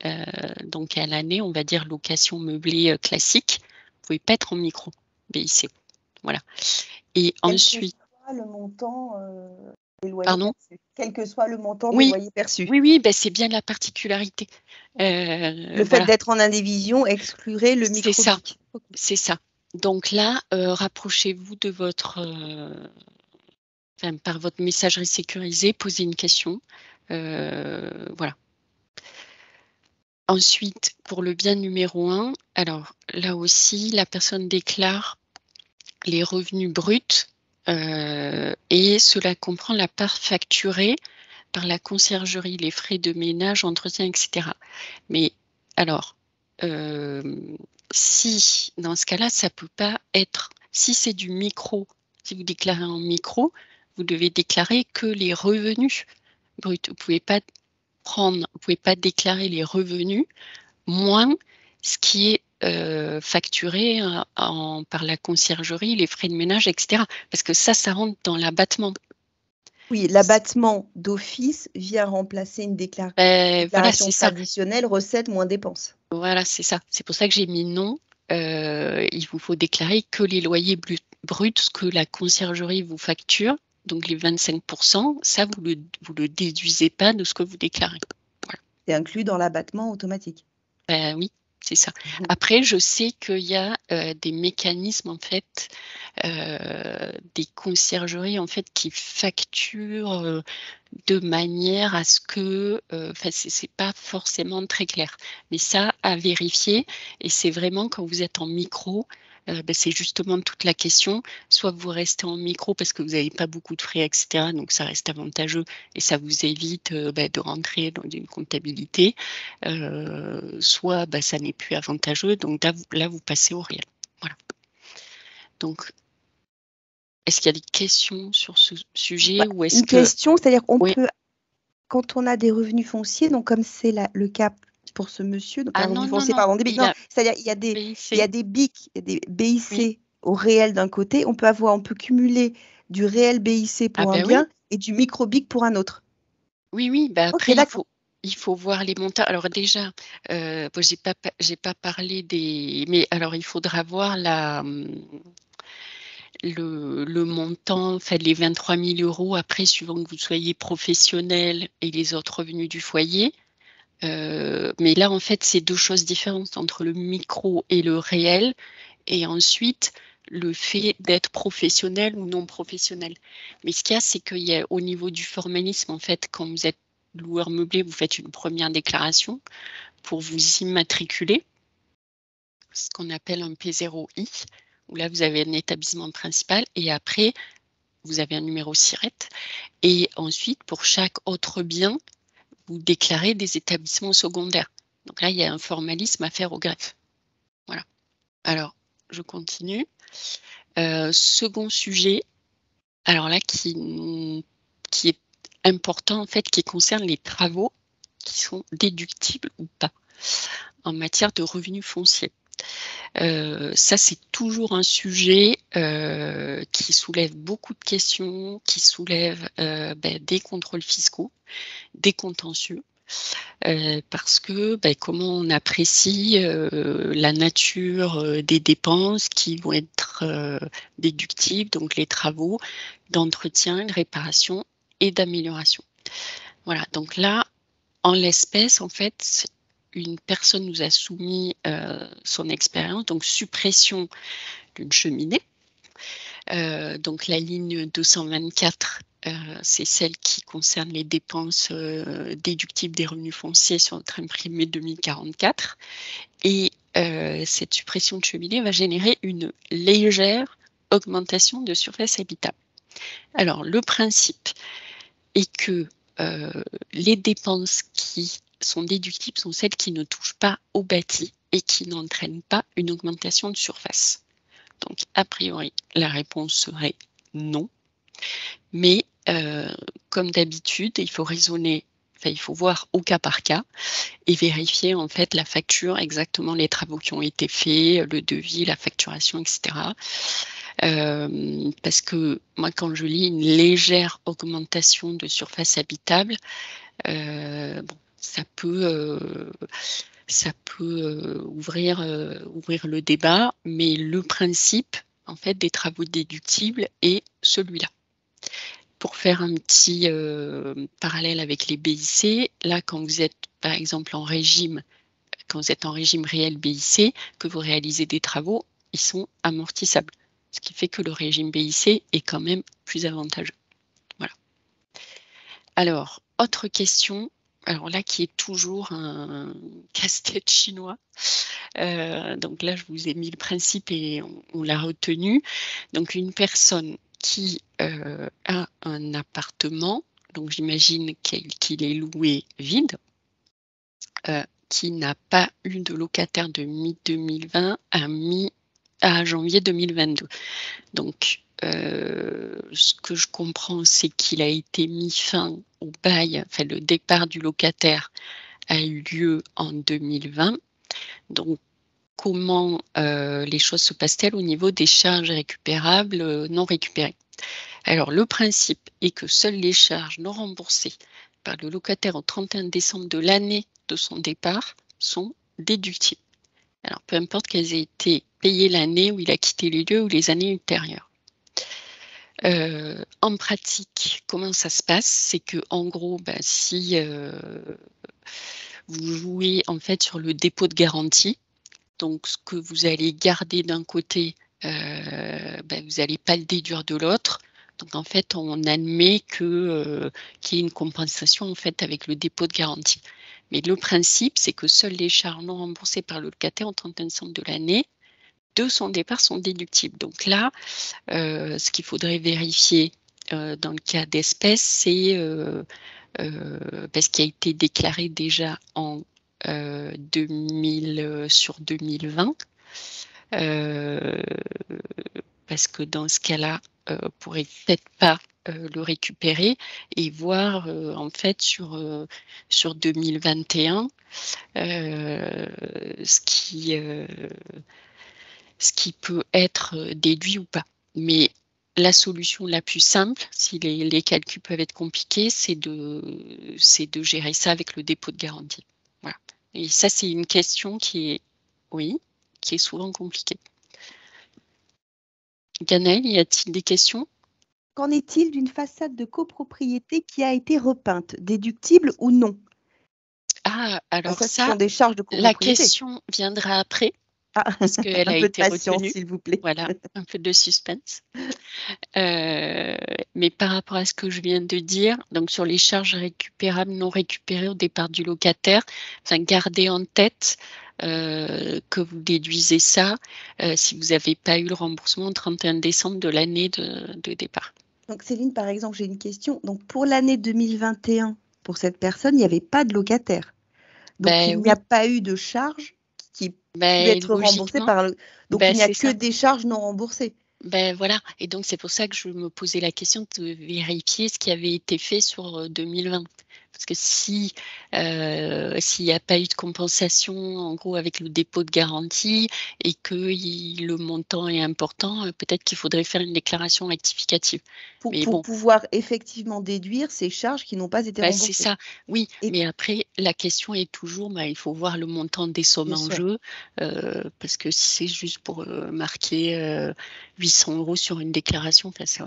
A: donc à l'année, on va dire location meublée classique, vous ne pouvez pas être en micro BIC. Voilà. Et ensuite,
B: le montant des loyers
A: pardon,
B: perçus. Quel que soit le montant des
A: oui,
B: loyers perçus.
A: oui, ben, c'est bien la particularité.
B: Le fait
A: Voilà,
B: d'être en indivision exclurait le
A: c'est ça,
B: micro-BIC.
A: c'est ça. Donc là, rapprochez-vous de votre, par votre messagerie sécurisée, posez une question. Voilà. Ensuite, pour le bien numéro 1, alors là aussi, la personne déclare les revenus bruts et cela comprend la part facturée par la conciergerie, les frais de ménage, entretien, etc. Mais alors, si dans ce cas-là, ça ne peut pas être, si c'est du micro, si vous déclarez en micro, vous devez déclarer que les revenus bruts. Vous ne pouvez pas déclarer les revenus moins ce qui est facturé par la conciergerie, les frais de ménage, etc. Parce que ça rentre dans l'abattement.
B: Oui, l'abattement d'office vient remplacer une
A: Voilà,
B: déclaration
A: c'est ça.
B: traditionnelle, recettes moins dépenses.
A: Voilà, c'est ça. C'est pour ça que j'ai mis non. Il vous faut déclarer que les loyers bruts que la conciergerie vous facture, donc les 25%, ça, vous le déduisez pas de ce que vous déclarez. Voilà.
B: C'est inclus dans l'abattement automatique.
A: Oui, c'est ça. Après, je sais qu'il y a des mécanismes, en fait, des conciergeries, en fait, qui facturent de manière à ce que, c'est pas forcément très clair. Mais ça, à vérifier. Et c'est vraiment quand vous êtes en micro, c'est justement toute la question. Soit vous restez en micro parce que vous n'avez pas beaucoup de frais, etc. Donc ça reste avantageux et ça vous évite de rentrer dans une comptabilité. Soit ça n'est plus avantageux. Donc là, vous passez au réel. Voilà. Donc, est-ce qu'il y a des questions sur ce sujet ou est-ce
B: Une question, c'est-à-dire qu'on
A: oui.
B: peut, quand on a des revenus fonciers, donc comme c'est le cas pour ce monsieur, donc un revenu foncier par débit, c'est-à-dire il y a des BIC, il y a des BIC au réel d'un côté, on peut cumuler du réel BIC pour un bien et du micro-BIC pour un autre.
A: Oui, après il faut voir les montants. Alors déjà, j'ai pas parlé des, mais alors il faudra voir le montant, les 23 000 € après, suivant que vous soyez professionnel et les autres revenus du foyer. Mais là, en fait, c'est deux choses différentes entre le micro et le réel. Et ensuite, le fait d'être professionnel ou non professionnel. Mais ce qu'il y a, c'est qu'il y a au niveau du formalisme, en fait, quand vous êtes loueur meublé, vous faites une première déclaration pour vous immatriculer, ce qu'on appelle un P0I, où là, vous avez un établissement principal et après, vous avez un numéro SIRET. Et ensuite, pour chaque autre bien, vous déclarez des établissements secondaires. Donc là, il y a un formalisme à faire au greffe. Voilà. Alors, je continue. Second sujet, alors là, qui est important, en fait, qui concerne les travaux qui sont déductibles ou pas en matière de revenus fonciers. Ça, c'est toujours un sujet qui soulève beaucoup de questions, qui soulève des contrôles fiscaux, des contentieux. Parce que comment on apprécie la nature des dépenses qui vont être déductibles, donc les travaux d'entretien, de réparation et d'amélioration. Voilà, donc là, en l'espèce, en fait, une personne nous a soumis son expérience, donc suppression d'une cheminée. Donc la ligne 224, c'est celle qui concerne les dépenses déductibles des revenus fonciers sur notre imprimé 2044. Et cette suppression de cheminée va générer une légère augmentation de surface habitable. Alors, le principe est que les dépenses qui sont déductibles sont celles qui ne touchent pas au bâti et qui n'entraînent pas une augmentation de surface. Donc, a priori, la réponse serait non. Mais comme d'habitude, il faut raisonner, il faut voir au cas par cas et vérifier en fait la facture, exactement les travaux qui ont été faits, le devis, la facturation, etc. Parce que moi, quand je lis une légère augmentation de surface habitable, bon, ça peut ouvrir le débat, mais le principe en fait des travaux déductibles est celui-là. Pour faire un petit parallèle avec les BIC, là, quand vous êtes par exemple en régime réel BIC, que vous réalisez des travaux, ils sont amortissables. Ce qui fait que le régime BIC est quand même plus avantageux. Voilà. Alors, autre question, alors là qui est toujours un casse-tête chinois. Donc là, je vous ai mis le principe et on l'a retenu. Donc une personne qui a un appartement, donc j'imagine qu'il est loué vide, qui n'a pas eu de locataire de mi-2020 à janvier 2022. Donc, ce que je comprends, c'est qu'il a été mis fin au bail, enfin le départ du locataire a eu lieu en 2020. Donc, comment les choses se passent-elles au niveau des charges récupérables non récupérées? Alors, le principe est que seules les charges non remboursées par le locataire au 31 décembre de l'année de son départ sont déductibles. Alors, peu importe qu'elles aient été payées l'année où il a quitté les lieux ou les années ultérieures. En pratique, comment ça se passe? C'est que, en gros, si vous jouez en fait sur le dépôt de garantie, donc ce que vous allez garder d'un côté, vous n'allez pas le déduire de l'autre. Donc en fait, on admet qu'il y ait une compensation en fait avec le dépôt de garantie. Mais le principe, c'est que seules les charges non remboursées par le locataire au 31 décembre de l'année de son départ sont déductibles. Donc là, ce qu'il faudrait vérifier dans le cas d'espèce, c'est parce qu'il a été déclaré déjà en 2020, parce que dans ce cas-là, on ne pourrait peut-être pas le récupérer et voir en fait sur 2021 ce qui peut être déduit ou pas. Mais la solution la plus simple, si les calculs peuvent être compliqués, c'est de gérer ça avec le dépôt de garantie. Voilà. Et ça, c'est une question qui est souvent compliquée. Ganaëlle, y a-t-il des questions?
B: Qu'en est-il d'une façade de copropriété qui a été repeinte, déductible ou non?
A: Ah, alors
B: ça, ce sont des charges de copropriété.
A: La question viendra après, parce qu'elle a été retenue.
B: S'il vous plaît.
A: Voilà, un peu de suspense. Mais par rapport à ce que je viens de dire, donc sur les charges récupérables, non récupérées au départ du locataire, gardez en tête que vous déduisez ça si vous n'avez pas eu le remboursement au 31 décembre de l'année de départ.
B: Donc Céline, par exemple, j'ai une question. Donc pour l'année 2021, pour cette personne, il n'y avait pas de locataire. Donc il n'y a pas eu de charge qui peut être remboursée par le... Donc il n'y a que des charges non remboursées.
A: Voilà, et donc c'est pour ça que je me posais la question de vérifier ce qui avait été fait sur 2020. Parce que s'il n'y a pas eu de compensation, en gros, avec le dépôt de garantie et que le montant est important, peut-être qu'il faudrait faire une déclaration rectificative.
B: Pour pouvoir effectivement déduire ces charges qui n'ont pas été remboursées.
A: C'est ça, oui. Mais après, la question est toujours, il faut voir le montant des sommes en jeu. Parce que si c'est juste pour marquer 800 € sur une déclaration, ça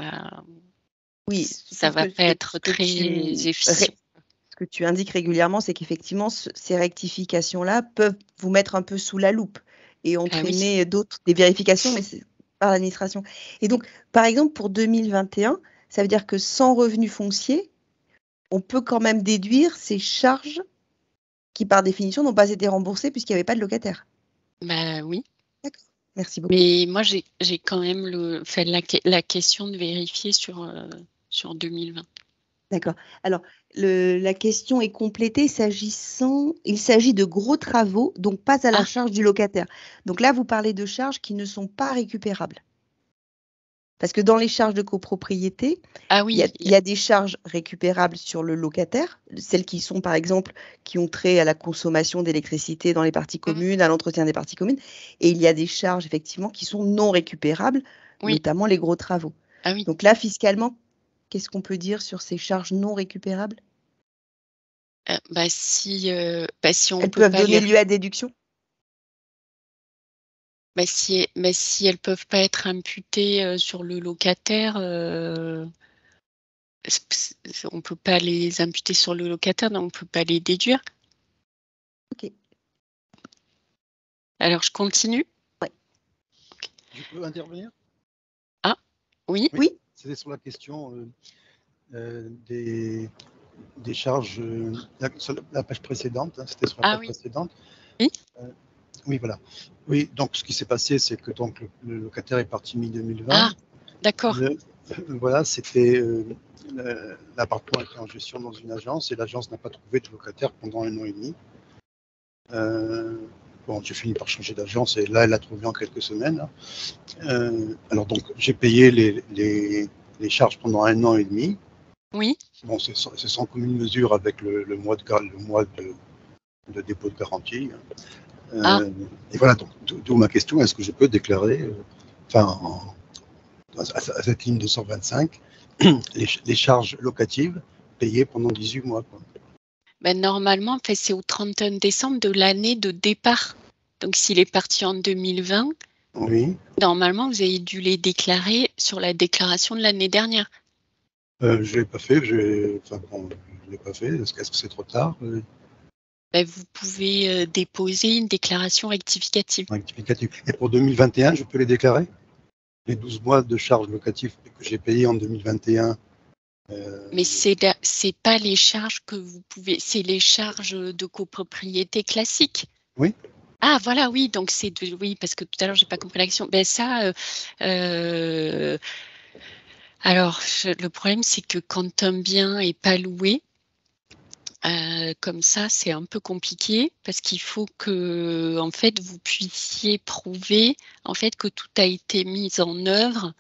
A: ne va pas être très efficient.
B: Ce que tu indiques régulièrement, c'est qu'effectivement, ces rectifications-là peuvent vous mettre un peu sous la loupe et entraîner des vérifications, mais par l'administration. Et donc, par exemple, pour 2021, ça veut dire que sans revenu foncier, on peut quand même déduire ces charges qui, par définition, n'ont pas été remboursées puisqu'il n'y avait pas de locataire.
A: Bah oui.
B: D'accord. Merci beaucoup.
A: Mais moi, j'ai quand même fait la question de vérifier sur 2020.
B: D'accord. Alors, la question est complétée il s'agit de gros travaux, donc pas à la charge du locataire. Donc là, vous parlez de charges qui ne sont pas récupérables. Parce que dans les charges de copropriété,
A: oui,
B: il y a des charges récupérables sur le locataire, celles qui sont, par exemple, qui ont trait à la consommation d'électricité dans les parties communes, à l'entretien des parties communes. Et il y a des charges, effectivement, qui sont non récupérables, notamment les gros travaux.
A: Ah oui.
B: Donc là, fiscalement, qu'est-ce qu'on peut dire sur ces charges non récupérables?
A: Si on
B: Elles
A: peut
B: peuvent
A: pas
B: donner lieu à déduction?
A: si elles peuvent pas être imputées sur le locataire, on peut pas les imputer sur le locataire, donc on peut pas les déduire.
B: Ok.
A: Alors je continue.
B: Ouais.
C: Okay. Je peux intervenir?
A: Ah oui.
B: Oui.
C: C'était sur la question des charges, sur la page précédente, hein, c'était sur la page précédente.
A: Oui.
C: Oui, voilà. Oui, donc ce qui s'est passé, c'est que donc le locataire est parti mi-2020.
A: Ah, d'accord.
C: Voilà, c'était l'appartement était en gestion dans une agence et l'agence n'a pas trouvé de locataire pendant 1 an et demi. Bon, j'ai fini par changer d'agence et là, elle l'a trouvé en quelques semaines. Alors donc, j'ai payé les charges pendant 1 an et demi.
A: Oui.
C: Bon, c'est sans commune mesure avec le mois de dépôt de garantie. Et voilà, donc, d'où ma question, est-ce que je peux déclarer, à cette ligne 225, les charges locatives payées pendant 18 mois, quoi.
A: Normalement, en fait, c'est au 31 décembre de l'année de départ. Donc, s'il est parti en 2020,
C: oui.
A: Normalement, vous avez dû les déclarer sur la déclaration de l'année dernière.
C: Je ne l'ai pas fait. Je l'ai pas fait. Est-ce que c'est trop tard?
A: Vous pouvez déposer une déclaration rectificative.
C: Et pour 2021, je peux les déclarer? Les 12 mois de charges locatives que j'ai payées en 2021.
A: Mais c'est pas les charges que vous pouvez, c'est les charges de copropriété classiques.
C: Oui.
A: Ah voilà, oui, donc oui, parce que tout à l'heure j'ai pas compris l'action. Alors le problème c'est que quand un bien est pas loué, comme ça, c'est un peu compliqué parce qu'il faut que, en fait, vous puissiez prouver, en fait, que tout a été mis en œuvre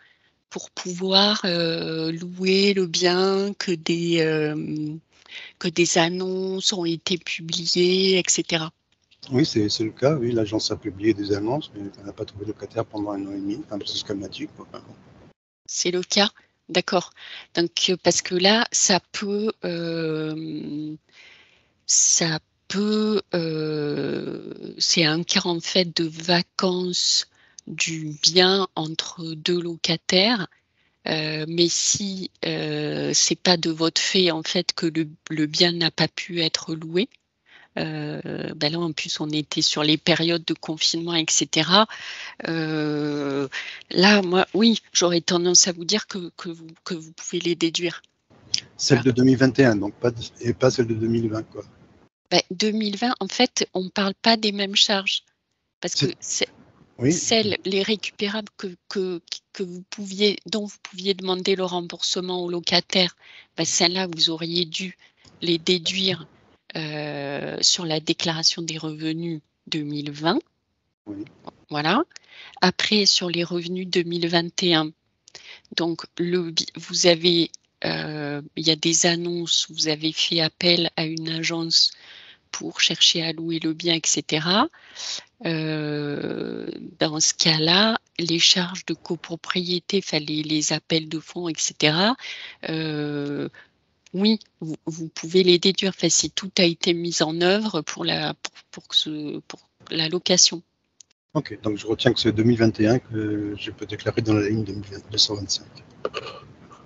A: pour pouvoir louer le bien, que des annonces ont été publiées, etc.
C: Oui, c'est le cas. Oui, l'agence a publié des annonces, mais elle n'a pas trouvé de locataire pendant 1 an et demi. C'est ce qu'elle m'a dit, quoi.
A: C'est le cas, d'accord. Donc, parce que là, ça peut, c'est un cas en fait de vacances du bien entre deux locataires, mais si c'est pas de votre fait en fait que le bien n'a pas pu être loué, là en plus on était sur les périodes de confinement, etc. Là, moi, oui, j'aurais tendance à vous dire que vous pouvez les déduire.
C: Celle de 2021, donc et pas celle de 2020, quoi.
A: 2020, en fait, on ne parle pas des mêmes charges. Parce que les récupérables dont vous pouviez demander le remboursement au locataire, celles-là, vous auriez dû les déduire sur la déclaration des revenus 2020.
C: Oui.
A: Voilà. Après, sur les revenus 2021, donc vous avez, il y a des annonces, vous avez fait appel à une agence pour chercher à louer le bien, etc. Dans ce cas-là, les charges de copropriété, les appels de fonds, etc. Oui, vous pouvez les déduire. Si tout a été mis en œuvre pour la location.
C: Ok, donc je retiens que c'est 2021 que je peux déclarer dans la ligne 225.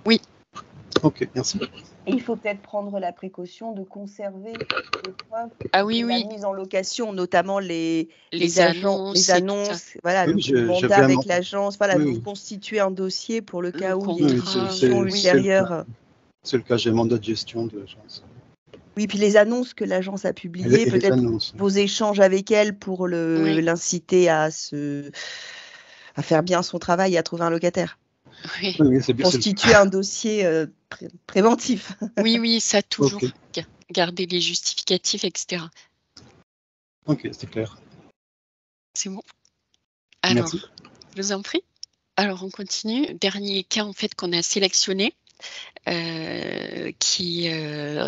A: Oui.
C: Ok, merci.
B: Il faut peut-être prendre la précaution de conserver les preuves
A: Ah oui,
B: de la
A: oui,
B: mise en location, notamment les
A: annonces et tout ça.
B: voilà,
C: Oui,
B: le
C: je
B: mandat
C: viens
B: avec l'agence, voilà,
C: oui,
B: de vous
C: oui.
B: constituer un dossier pour le cas
A: Le
B: où il y a une
A: contrat,
B: discussion
A: oui.
B: ultérieure.
C: C'est le cas, j'ai un mandat de gestion de l'agence.
B: Oui, puis les annonces que l'agence a publiées,
C: Et les
B: peut-être
C: annonces.
B: vos échanges avec elle pour
A: Oui,
B: l'inciter à faire bien son travail et à trouver un locataire.
A: oui.
C: Oui, c'est bien.
B: Constituer un dossier préventif.
A: Oui, oui, ça toujours.
C: Ok,
A: Garder les justificatifs, etc.
C: ok, c'est clair.
A: C'est bon.
C: Merci.
A: Alors, je vous en prie. Alors, on continue. Dernier cas, en fait, qu'on a sélectionné, qui est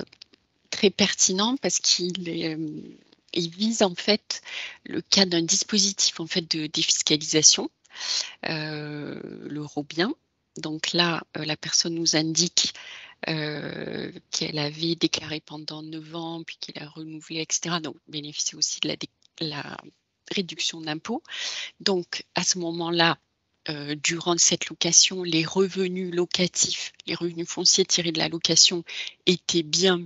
A: très pertinent parce qu'il vise, en fait, le cas d'un dispositif, en fait, de défiscalisation, l'euro bien. Donc là, la personne nous indique qu'elle avait déclaré pendant 9 ans, puis qu'elle a renouvelé, etc. Donc, bénéficier aussi de la réduction d'impôt. Donc, à ce moment-là, durant cette location, les revenus locatifs, les revenus fonciers tirés de la location étaient bien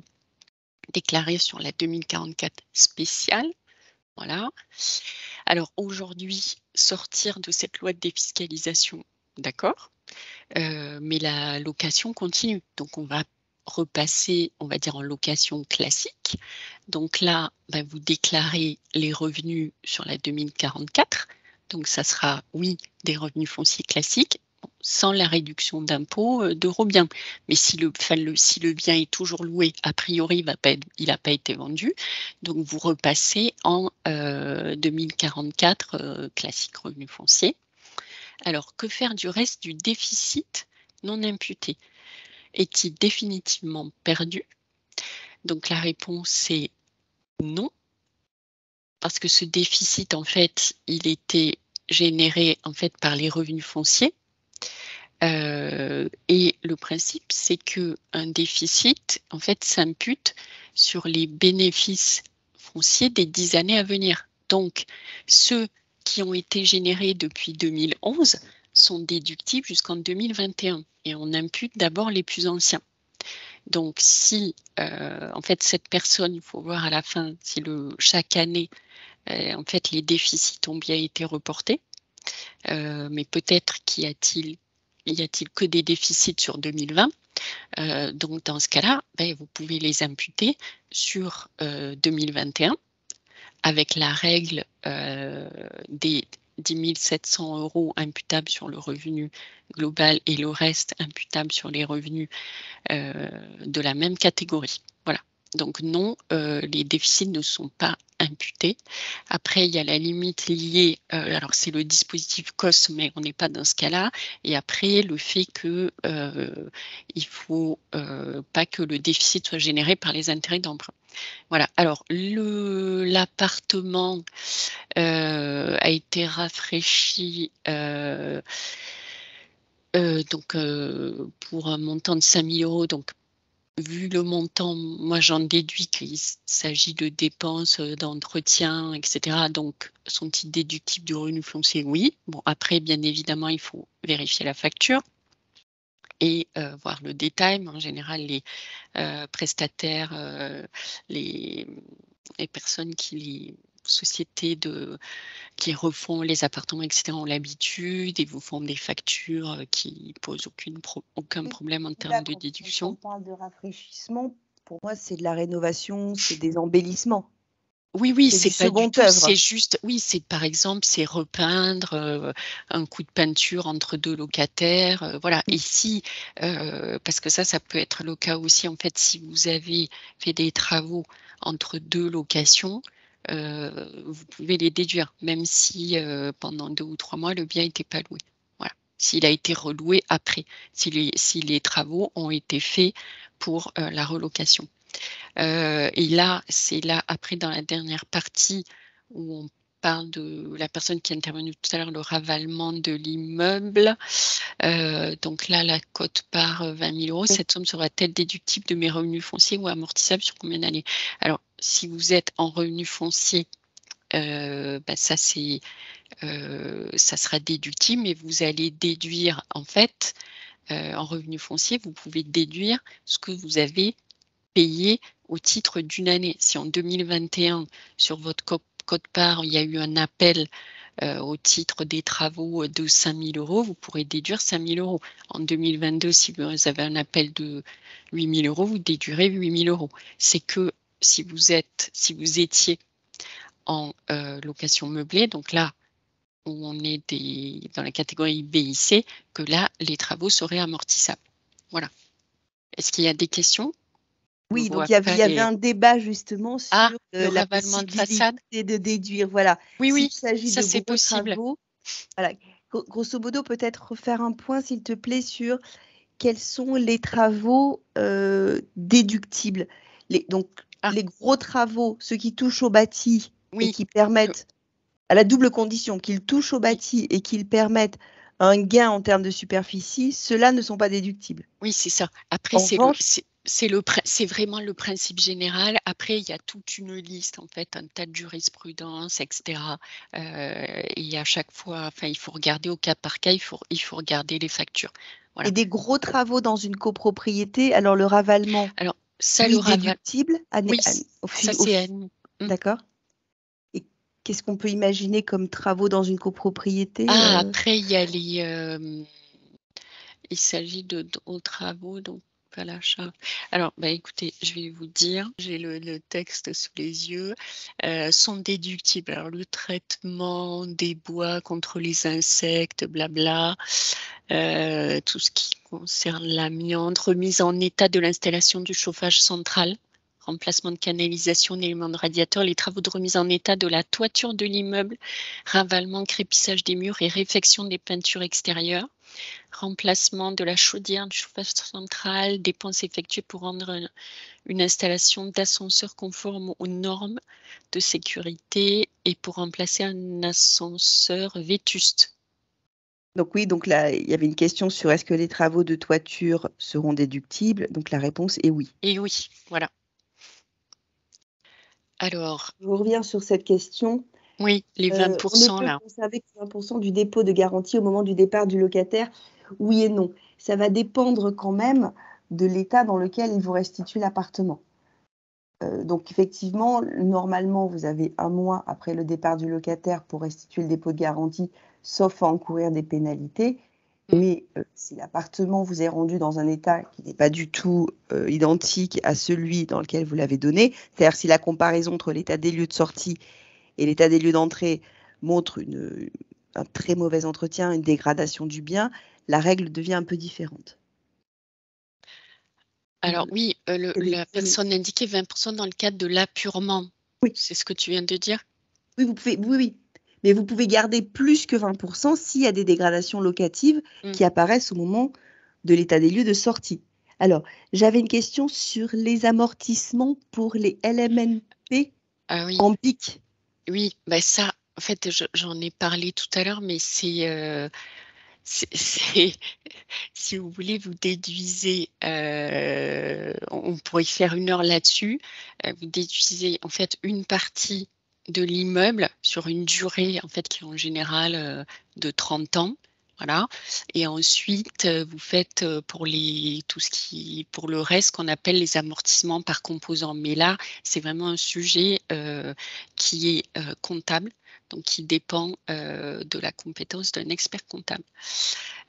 A: déclarés sur la 2044 spéciale. Voilà. Alors, aujourd'hui, sortir de cette loi de défiscalisation, d'accord, mais la location continue. Donc, on va repasser, on va dire, en location classique. Donc là, vous déclarez les revenus sur la 2044. Donc, ça sera, oui, des revenus fonciers classiques, sans la réduction d'impôt d'euro bien. Mais si le bien est toujours loué, a priori, il n'a pas été vendu. Donc, vous repassez en 2044 classique revenu foncier. Alors, que faire du reste du déficit non imputé? Est-il définitivement perdu? Donc, la réponse est non, parce que ce déficit, en fait, il était généré en fait par les revenus fonciers. Et le principe, c'est que un déficit, en fait, s'impute sur les bénéfices fonciers des 10 années à venir. Donc, ceux qui ont été générés depuis 2011 sont déductibles jusqu'en 2021. Et on impute d'abord les plus anciens. Donc, si, en fait, cette personne, il faut voir à la fin si chaque année, en fait, les déficits ont bien été reportés. Mais peut-être y a-t-il que des déficits sur 2020. Donc, dans ce cas-là, vous pouvez les imputer sur 2021 avec la règle des 10 700 € imputables sur le revenu global et le reste imputable sur les revenus de la même catégorie. Voilà. Donc non, les déficits ne sont pas imputés. Après, il y a la limite liée, alors c'est le dispositif COS, mais on n'est pas dans ce cas-là. Et après, le fait que il faut pas que le déficit soit généré par les intérêts d'emprunt. Voilà. Alors, l'appartement a été rafraîchi donc pour un montant de 5 000 €. Donc, vu le montant, moi j'en déduis qu'il s'agit de dépenses d'entretien, etc. Donc, sont-ils déductibles du revenu foncier? Oui. Bon, après, bien évidemment, il faut vérifier la facture et voir le détail. Mais en général, les prestataires, les personnes sociétés qui refont les appartements, etc., ont l'habitude et vous font des factures qui posent aucun problème en termes de déduction.
B: Quand on parle de rafraîchissement, pour moi, c'est de la rénovation, c'est des embellissements.
A: Oui, c'est pas du tout.
B: œuvre.
A: C'est juste, oui, c'est par exemple, c'est repeindre un coup de peinture entre deux locataires, voilà. Et si, parce que ça peut être le cas aussi, en fait, si vous avez fait des travaux entre deux locations, vous pouvez les déduire, même si pendant 2 ou 3 mois, le bien n'était pas loué. Voilà. S'il a été reloué après, si les travaux ont été faits pour la relocation. Et là, c'est là, après, dans la dernière partie, où on parle de la personne qui est intervenue tout à l'heure, le ravalement de l'immeuble. Donc là, la cote par 20 000 €. Cette somme sera-t-elle déductible de mes revenus fonciers ou amortissable sur combien d'années? Alors, si vous êtes en revenus fonciers, ça sera déductible, mais vous allez déduire, en fait, en revenu foncier, vous pouvez déduire ce que vous avez payé au titre d'une année. Si en 2021, sur votre quote-part, il y a eu un appel au titre des travaux de 5 000 €, vous pourrez déduire 5 000 €. En 2022, si vous avez un appel de 8 000 €, vous déduirez 8 000 €. C'est que si vous étiez en location meublée, donc là où on est dans la catégorie BIC, que là, les travaux seraient amortissables. Voilà. Est-ce qu'il y a des questions?
B: Oui, donc il y avait un débat justement sur
A: le
B: la
A: ravalement de façade.
B: possibilité de déduire. Voilà.
A: Oui,
B: S'il
A: oui,
B: s'agit
A: ça
B: de
A: c'est
B: gros
A: possible.
B: travaux, voilà. Grosso modo, peut-être refaire un point, s'il te plaît, sur quels sont les travaux déductibles. Donc, les gros travaux, ceux qui touchent au bâti et qui permettent, à la double condition, qu'ils touchent au bâti et qu'ils permettent un gain en termes de superficie, ceux-là ne sont pas déductibles.
A: Oui, c'est ça. Après, c'est vraiment le principe général. Après, il y a toute une liste, en fait, un tas de jurisprudence, etc. Et à chaque fois, enfin, il faut regarder au cas par cas, il faut regarder les factures. Voilà.
B: Et des gros travaux dans une copropriété, alors le ravalement,
A: alors, ça,
B: déductible.
A: Oui, ça c'est
B: D'accord. Et qu'est-ce qu'on peut imaginer comme travaux dans une copropriété?
A: Après, il y a il s'agit de travaux, donc pas l'achat. Alors, écoutez, je vais vous dire, j'ai le texte sous les yeux, sont déductibles. Alors, le traitement des bois contre les insectes, blabla, tout ce qui concerne l'amiante, remise en état de l'installation du chauffage central, remplacement de canalisation, d'éléments de radiateur, les travaux de remise en état de la toiture de l'immeuble, ravalement, crépissage des murs et réfection des peintures extérieures, remplacement de la chaudière du chauffage central, dépenses effectuées pour rendre une installation d'ascenseur conforme aux normes de sécurité et pour remplacer un ascenseur vétuste.
B: Donc oui, donc là, il y avait une question sur est-ce que les travaux de toiture seront déductibles? Donc la réponse est oui.
A: Et oui, voilà. Alors,
B: je reviens sur cette question.
A: Oui, les 20%
B: on ne
A: là.
B: peut conserver que 20% du dépôt de garantie au moment du départ du locataire. Oui et non. Ça va dépendre quand même de l'état dans lequel il vous restitue l'appartement. Donc effectivement, normalement, vous avez 1 mois après le départ du locataire pour restituer le dépôt de garantie, sauf à encourir des pénalités. Mais si l'appartement vous est rendu dans un état qui n'est pas du tout identique à celui dans lequel vous l'avez donné, c'est-à-dire si la comparaison entre l'état des lieux de sortie et l'état des lieux d'entrée montre un très mauvais entretien, une dégradation du bien, la règle devient un peu différente.
A: Alors oui, la personne indiquait 20% dans le cadre de l'appurement.
B: Oui.
A: C'est ce que tu viens de dire?
B: Oui, oui. Mais vous pouvez garder plus que 20% s'il y a des dégradations locatives qui apparaissent au moment de l'état des lieux de sortie. Alors, j'avais une question sur les amortissements pour les LMNP en BIC.
A: Oui, ça, en fait, j'en ai parlé tout à l'heure, mais c'est si vous voulez, vous déduisez, on pourrait faire 1 heure là-dessus, vous déduisez en fait une partie de l'immeuble sur une durée en fait qui est en général de 30 ans. Voilà. Et ensuite, vous faites pour le reste qu'on appelle les amortissements par composant. Mais là, c'est vraiment un sujet qui est comptable, donc qui dépend de la compétence d'un expert comptable.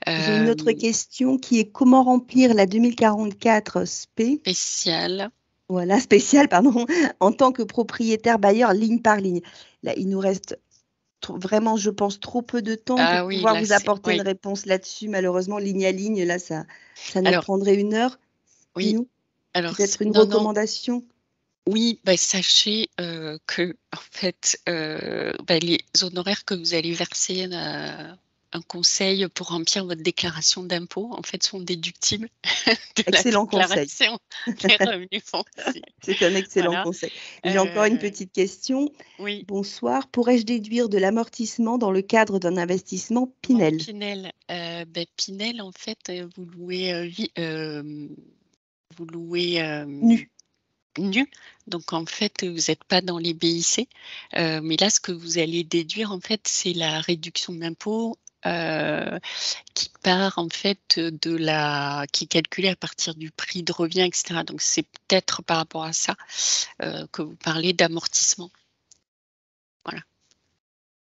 B: J'ai une autre question qui est comment remplir la 2044
A: spéciale.
B: Voilà, spéciale, pardon, en tant que propriétaire bailleur ligne par ligne. Là, il nous reste vraiment, je pense, trop peu de temps pour pouvoir vous apporter une réponse là-dessus. Malheureusement, ligne à ligne, là, ça nous prendrait 1 heure.
A: Oui.
B: Peut-être une recommandation?
A: Oui, sachez que en fait, les honoraires que vous allez verser un conseil pour remplir votre déclaration d'impôt, en fait, sont déductibles de
B: excellent
A: la déclaration des revenus fonciers.
B: C'est un excellent conseil. J'ai encore une petite question.
A: Oui.
B: Bonsoir. Pourrais-je déduire de l'amortissement dans le cadre d'un investissement Pinel?
A: Pinel, en fait, vous louez nu. Donc, en fait, vous n'êtes pas dans les BIC. Mais là, ce que vous allez déduire, en fait, c'est la réduction d'impôt qui part en fait qui est calculé à partir du prix de revient, etc. Donc c'est peut-être par rapport à ça que vous parlez d'amortissement. Voilà.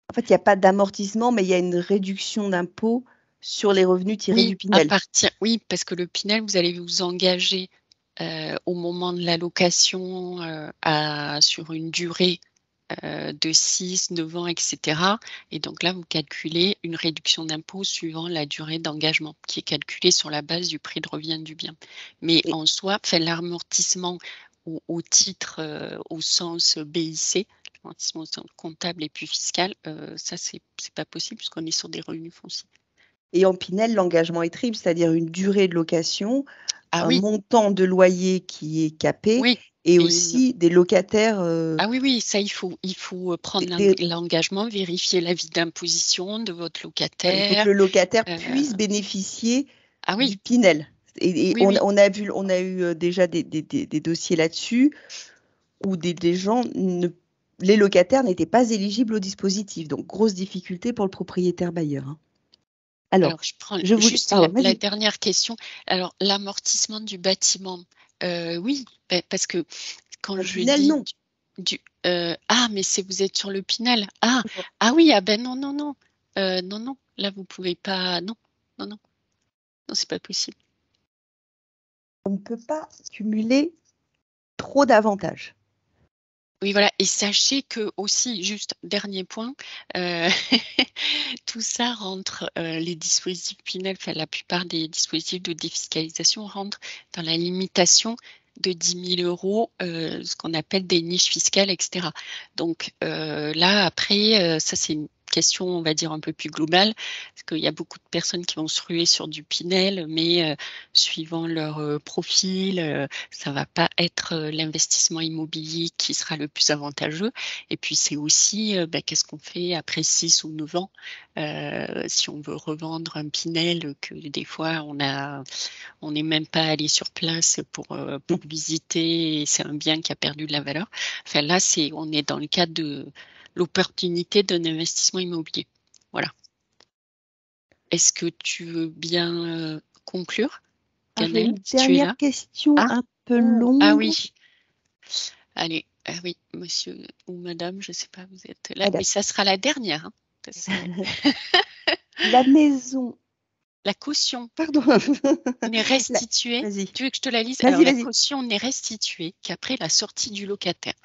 B: En fait, il n'y a pas d'amortissement, mais il y a une réduction d'impôt sur les revenus tirés du Pinel.
A: Oui, parce que le Pinel, vous allez vous engager au moment de l'allocation sur une durée de 6, 9 ans, etc. Et donc là, vous calculez une réduction d'impôt suivant la durée d'engagement qui est calculée sur la base du prix de revient du bien. Mais en soi, l'amortissement au titre, au sens BIC, l'amortissement au sens comptable et puis fiscal, ça, c'est pas possible puisqu'on est sur des revenus fonciers.
B: Et en Pinel, l'engagement est triple, c'est-à-dire une durée de location, un montant de loyer qui est capé et aussi des locataires.
A: Ah oui, ça, il faut prendre l'engagement, vérifier l'avis d'imposition de votre locataire.
B: Il faut que le locataire puisse bénéficier du Pinel. Et on a eu déjà des dossiers là-dessus où des gens, les locataires n'étaient pas éligibles au dispositif. Donc, grosse difficulté pour le propriétaire bailleur. Hein.
A: Alors, je prends juste la dernière question. Alors, l'amortissement du bâtiment, oui, parce que quand
B: le
A: je
B: Pinel,
A: dis
B: non.
A: Mais vous êtes sur le Pinel. Oui, non. Non, là, vous pouvez pas. Non, c'est pas possible.
B: On ne peut pas cumuler trop d'avantages.
A: Oui, voilà. Et sachez que aussi, juste dernier point, tout ça rentre, les dispositifs Pinel, la plupart des dispositifs de défiscalisation rentrent dans la limitation de 10 000 euros, ce qu'on appelle des niches fiscales, etc. Donc là, après, ça c'est une question, on va dire, un peu plus globale, parce qu'il y a beaucoup de personnes qui vont se ruer sur du Pinel, mais suivant leur profil, ça va pas être l'investissement immobilier qui sera le plus avantageux. Et puis c'est aussi, qu'est-ce qu'on fait après 6 ou 9 ans si on veut revendre un Pinel que des fois on n'est même pas allé sur place pour visiter, et c'est un bien qui a perdu de la valeur. Enfin là, on est dans le cadre de l'opportunité d'un investissement immobilier. Voilà. Est-ce que tu veux bien conclure,
B: J'ai une dernière question un peu longue.
A: Ah oui. Allez, oui, monsieur ou madame, je ne sais pas, vous êtes là, mais ça sera la dernière. Hein.
B: La maison.
A: La caution.
B: Pardon.
A: N'est restituée. Tu veux que je te la lise? Alors, la caution n'est restituée qu'après la sortie du locataire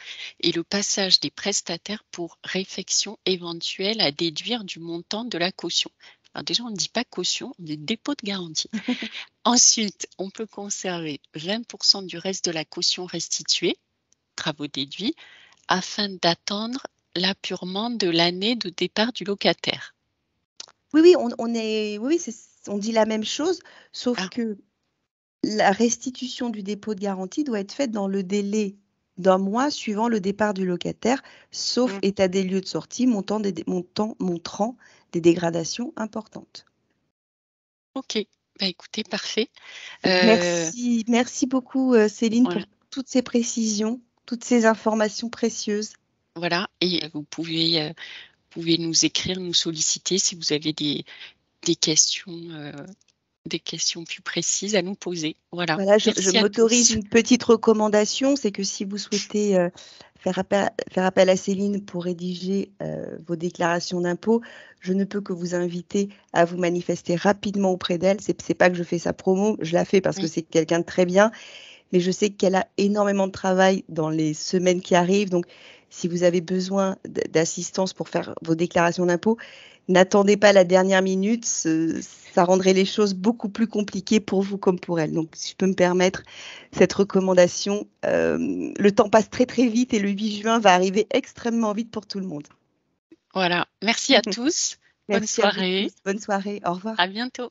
A: et le passage des prestataires pour réfection éventuelle à déduire du montant de la caution. Alors déjà, on ne dit pas caution, on dit dépôt de garantie. Ensuite, on peut conserver 20% du reste de la caution restituée, travaux déduits, afin d'attendre l'apurement de l'année de départ du locataire.
B: Oui, on dit la même chose, sauf que la restitution du dépôt de garantie doit être faite dans le délai d'1 mois suivant le départ du locataire, sauf état des lieux de sortie montrant des dégradations importantes.
A: Ok, écoutez, parfait.
B: Merci beaucoup Céline pour toutes ces précisions, toutes ces informations précieuses.
A: Voilà, et vous pouvez nous écrire, nous solliciter si vous avez des questions plus précises à nous poser. Voilà,
B: je m'autorise une petite recommandation, c'est que si vous souhaitez faire appel à Céline pour rédiger vos déclarations d'impôts, je ne peux que vous inviter à vous manifester rapidement auprès d'elle. C'est pas que je fais sa promo, je la fais parce que c'est quelqu'un de très bien, mais je sais qu'elle a énormément de travail dans les semaines qui arrivent. Donc, si vous avez besoin d'assistance pour faire vos déclarations d'impôts, n'attendez pas la dernière minute, ça rendrait les choses beaucoup plus compliquées pour vous comme pour elle. Donc, si je peux me permettre cette recommandation, le temps passe très très vite et le 8 juin va arriver extrêmement vite pour tout le monde.
A: Voilà, merci à tous. Bonne soirée.
B: Bonne soirée, au revoir.
A: À bientôt.